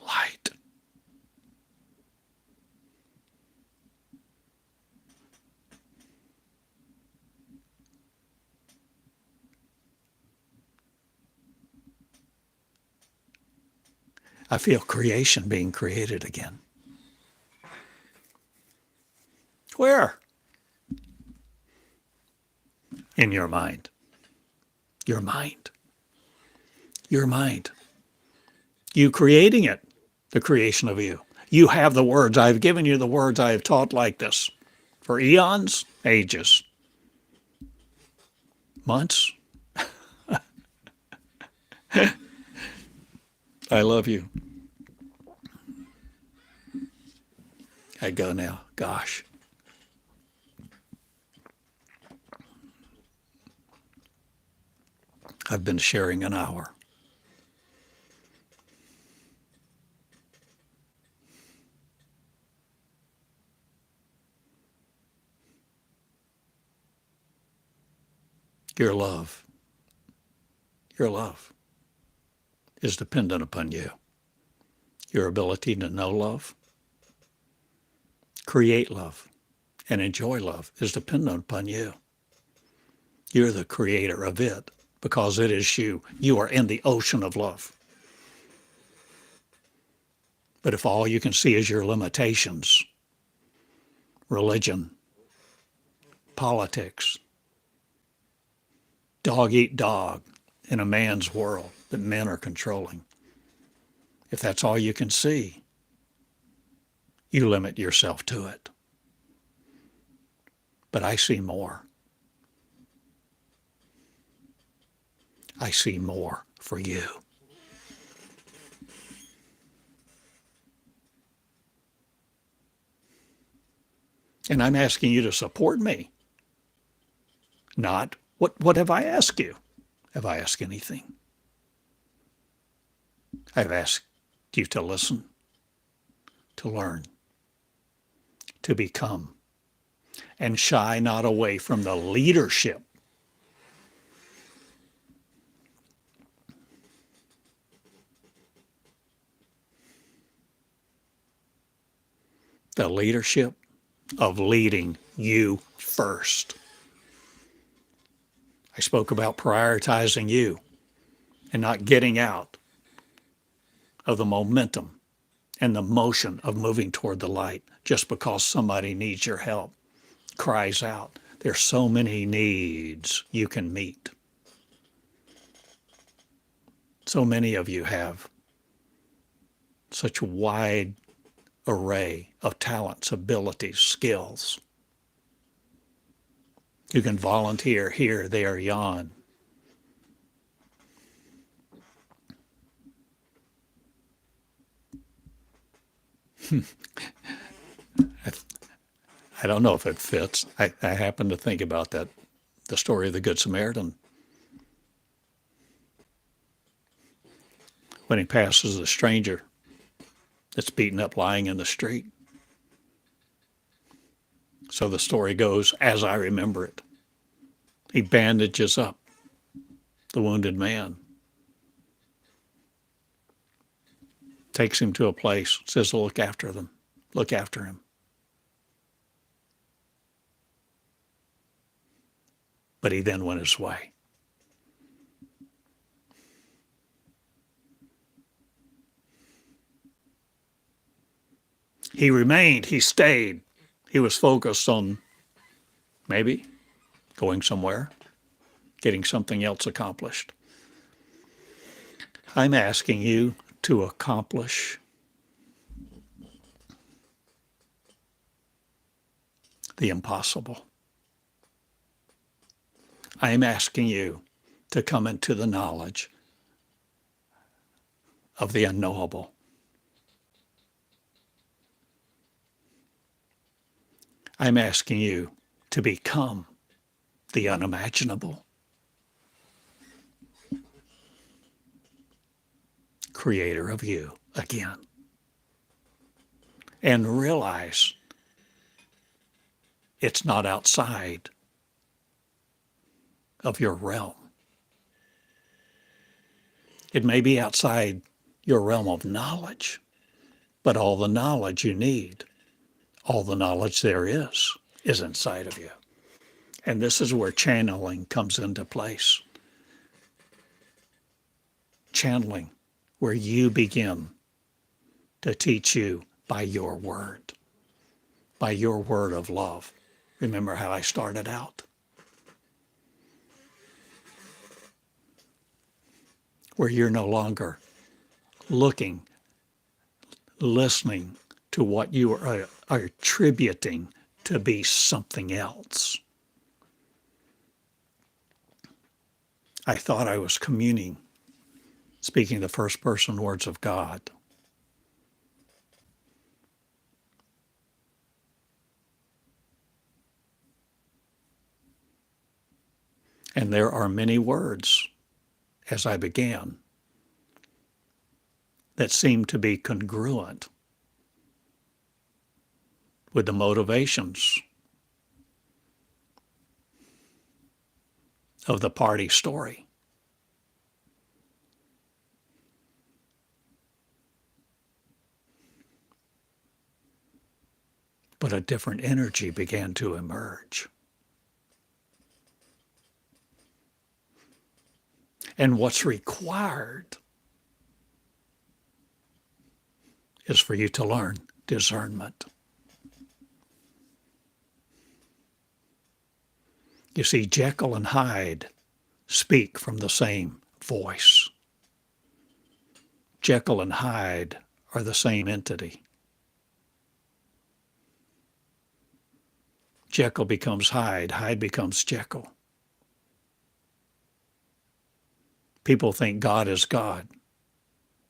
S1: Light. I feel creation being created again. Where? In your mind. Your mind. Your mind. You creating it, the creation of you. You have the words. I've given you the words. I have taught like this for eons, ages, months. I love you. I go now. Gosh. I've been sharing an hour. Your love is dependent upon you. Your ability to know love, create love, and enjoy love is dependent upon you. You're the creator of it because it is you. You are in the ocean of love. But if all you can see is your limitations, religion, politics, dog eat dog in a man's world that men are controlling, if that's all you can see, you limit yourself to it. But I see more. I see more for you. And I'm asking you to support me. Not, what have I asked you? Have I asked anything? I've asked you to listen, to learn, to become, and shy not away from the leadership. The leadership of leading you first. I spoke about prioritizing you and not getting out of the momentum and the motion of moving toward the light just because somebody needs your help, cries out. There's so many needs you can meet. So many of you have such a wide array of talents, abilities, skills. You can volunteer here, there, yon. I don't know if it fits. I happen to think about that, the story of the Good Samaritan. When he passes a stranger that's beaten up lying in the street. So the story goes as I remember it. He bandages up the wounded man, takes him to a place, says, look after them, look after him. But he then went his way. He remained, he stayed. He was focused on maybe going somewhere, getting something else accomplished. I'm asking you to accomplish the impossible. I am asking you to come into the knowledge of the unknowable. I'm asking you to become the unimaginable. Creator of you again. And realize it's not outside of your realm. It may be outside your realm of knowledge, but all the knowledge you need, all the knowledge there is inside of you. And this is where channeling comes into place. Channeling, where you begin to teach you by your word of love. Remember how I started out? Where you're no longer looking, listening to what you are attributing to be something else. I thought I was communing, speaking the first person words of God. And there are many words, as I began, that seem to be congruent with the motivations of the party story. But a different energy began to emerge. And what's required is for you to learn discernment. You see, Jekyll and Hyde speak from the same voice. Jekyll and Hyde are the same entity. Jekyll becomes Hyde, Hyde becomes Jekyll. People think God is God,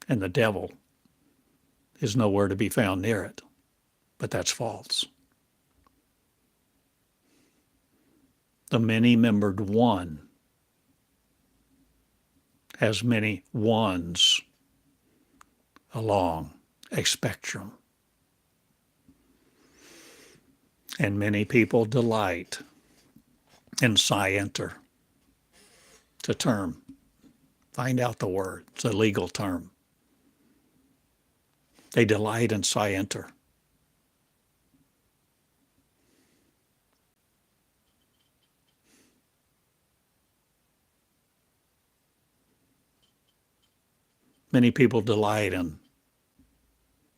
S1: and the devil is nowhere to be found near it, but that's false. The many-membered one has many ones along a spectrum. And many people delight in scienter. It's a term. Find out the word. It's a legal term. They delight in scienter. Many people delight in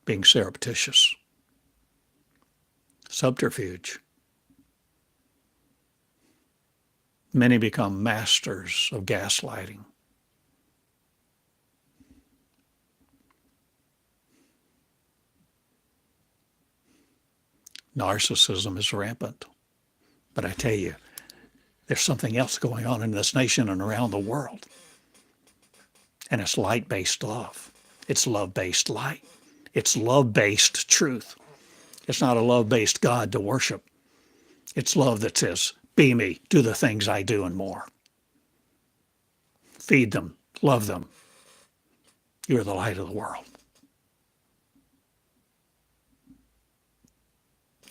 S1: being surreptitious. Subterfuge. Many become masters of gaslighting. Narcissism is rampant. But I tell you, there's something else going on in this nation and around the world. And it's light-based love. It's love-based light. It's love-based truth. It's not a love-based God to worship. It's love that says, be me, do the things I do and more. Feed them, love them. You're the light of the world.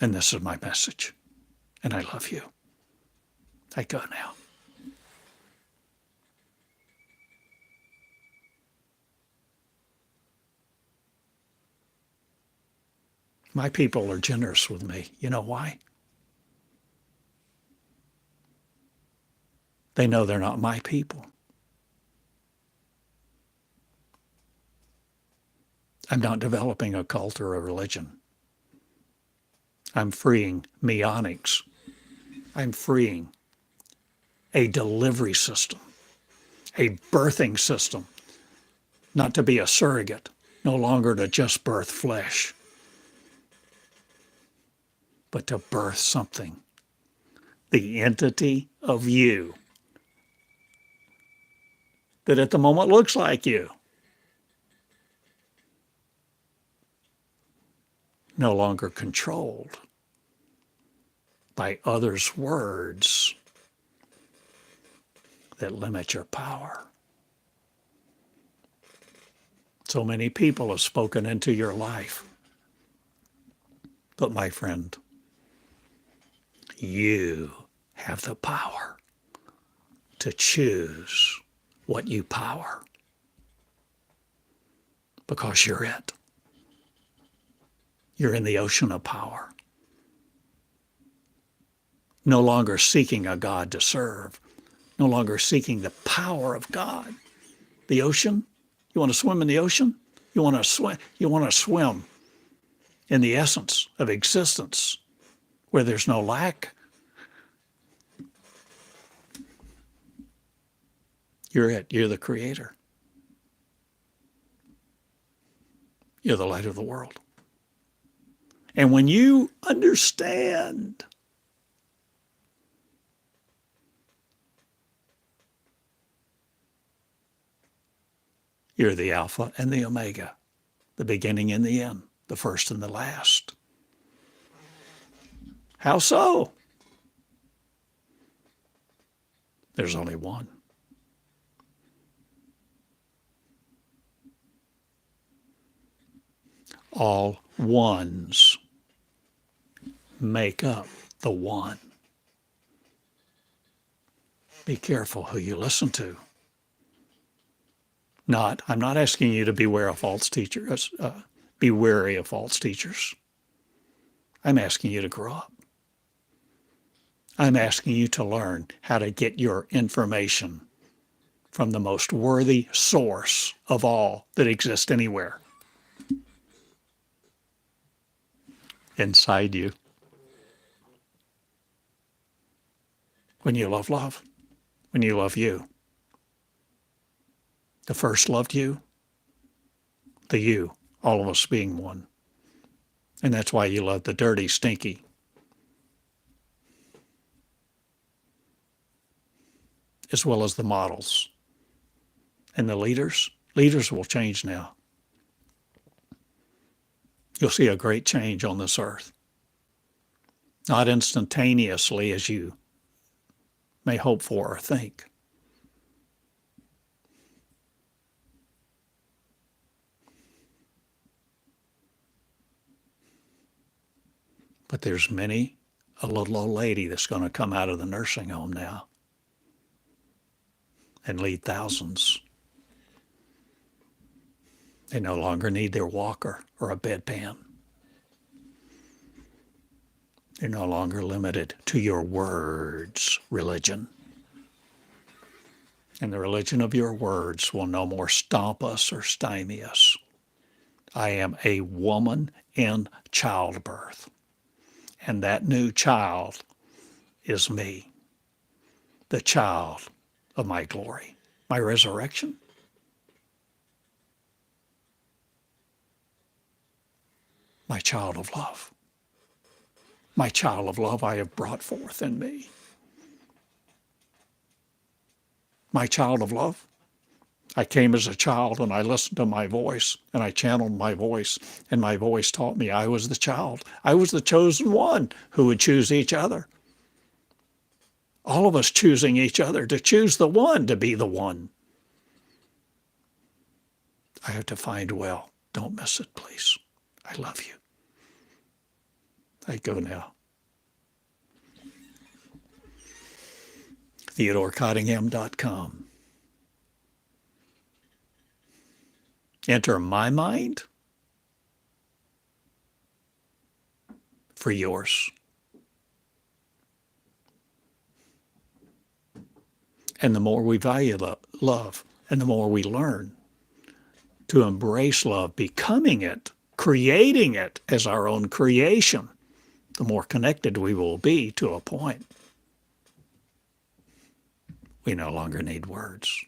S1: And this is my message. And I love you. I go now. My people are generous with me. You know why? They know they're not my people. I'm not developing a cult or a religion. I'm freeing Meonics. I'm freeing a delivery system, a birthing system, not to be a surrogate, no longer to just birth flesh, but to birth something, the entity of you that at the moment looks like you, no longer controlled by others' words that limit your power. So many people have spoken into your life. But my friend, you have the power to choose what you power because you're it. You're in the ocean of power. No longer seeking a God to serve. No longer seeking the power of God. The ocean, you want to swim in the ocean? You want to swim in the essence of existence where there's no lack. You're it. You're the creator. You're the light of the world. And when you understand you're the Alpha and the Omega, the beginning and the end, the first and the last. How so? There's only one. All ones make up the one. Be careful who you listen to. I'm not asking you to beware of false teachers. Be wary of false teachers. I'm asking you to grow up. I'm asking you to learn how to get your information from the most worthy source of all that exists anywhere. Inside you. When you love, when you love you. The first loved you, the you, all of us being one. And that's why you love the dirty, stinky, as well as the models. And the leaders will change now. You'll see a great change on this earth. Not instantaneously as you may hope for or think. But there's many a little old lady that's going to come out of the nursing home now and lead thousands. They no longer need their walker or a bedpan. They're no longer limited to your words, religion. And the religion of your words will no more stomp us or stymie us. I am a woman in childbirth. And that new child is me, the child of my glory, my resurrection. My child of love. My child of love I have brought forth in me. My child of love. I came as a child and I listened to my voice and I channeled my voice and my voice taught me I was the child. I was the chosen one who would choose each other. All of us choosing each other to choose the one to be the one. I have to find well. Don't miss it, please. I love you. I go now. TheodoreCottingham.com. Enter my mind for yours. And the more we value love, and the more we learn to embrace love, becoming it, creating it as our own creation, the more connected we will be to a point. We no longer need words.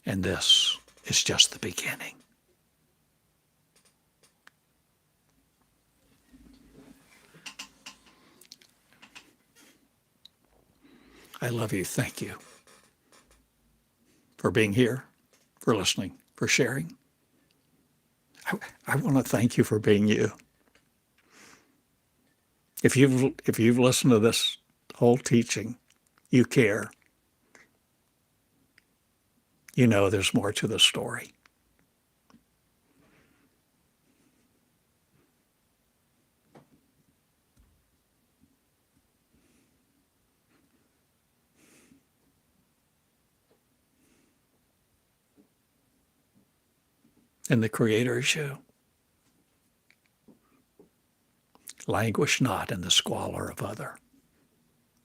S1: And this is just the beginning. I love you. Thank you for being here, for listening, for sharing. I want to thank you for being you. If you've listened to this whole teaching, you care. You know there's more to the story. And the Creator is you. Languish not in the squalor of other.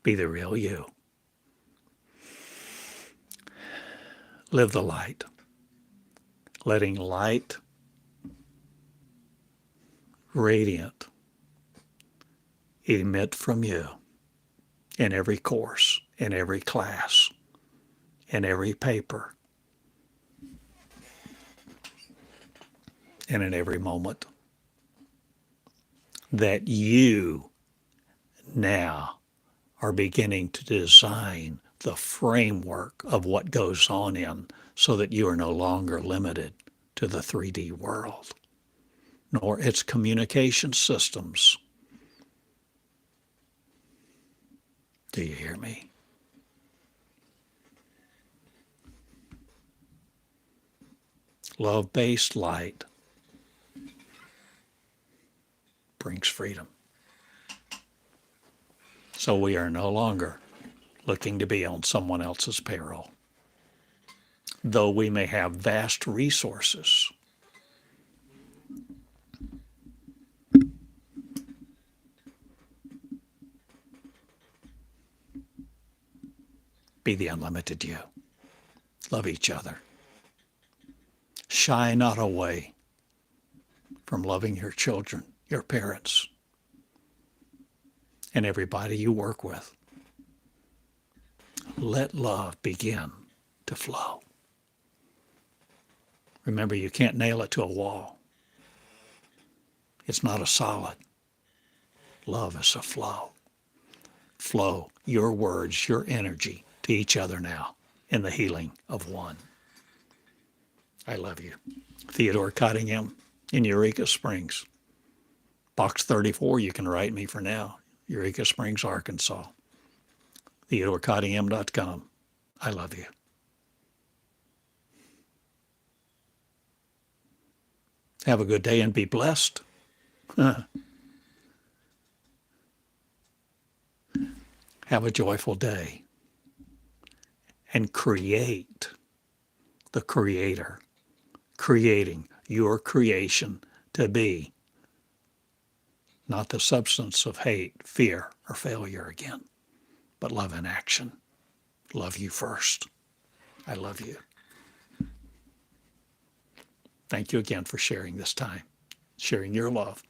S1: Be the real you. Live the light. Letting light, radiant, emit from you in every course, in every class, in every paper, and in every moment. That you now are beginning to design the framework of what goes on in, so that you are no longer limited to the 3D world, nor its communication systems. Do you hear me? Love-based light brings freedom. So we are no longer looking to be on someone else's payroll. Though we may have vast resources, be the unlimited you. Love each other. Shy not away from loving your children, your parents, and everybody you work with. Let love begin to flow. Remember, you can't nail it to a wall. It's not a solid. Love is a flow. Flow your words, your energy to each other now in the healing of one. I love you. Theodore Cottingham in Eureka Springs. Box 34, you can write me for now. Eureka Springs, Arkansas. TheodoreCottingham.com. I love you. Have a good day and be blessed. Have a joyful day. And create the Creator, creating your creation to be not the substance of hate, fear, or failure again, but love in action. Love you first. I love you. Thank you again for sharing this time, sharing your love,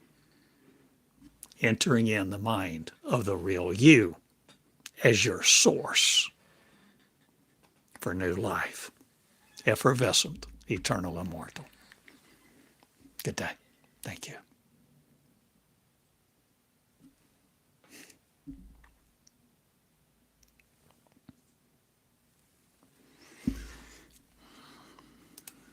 S1: entering in the mind of the real you as your source for new life, effervescent, eternal, immortal. Good day. Thank you.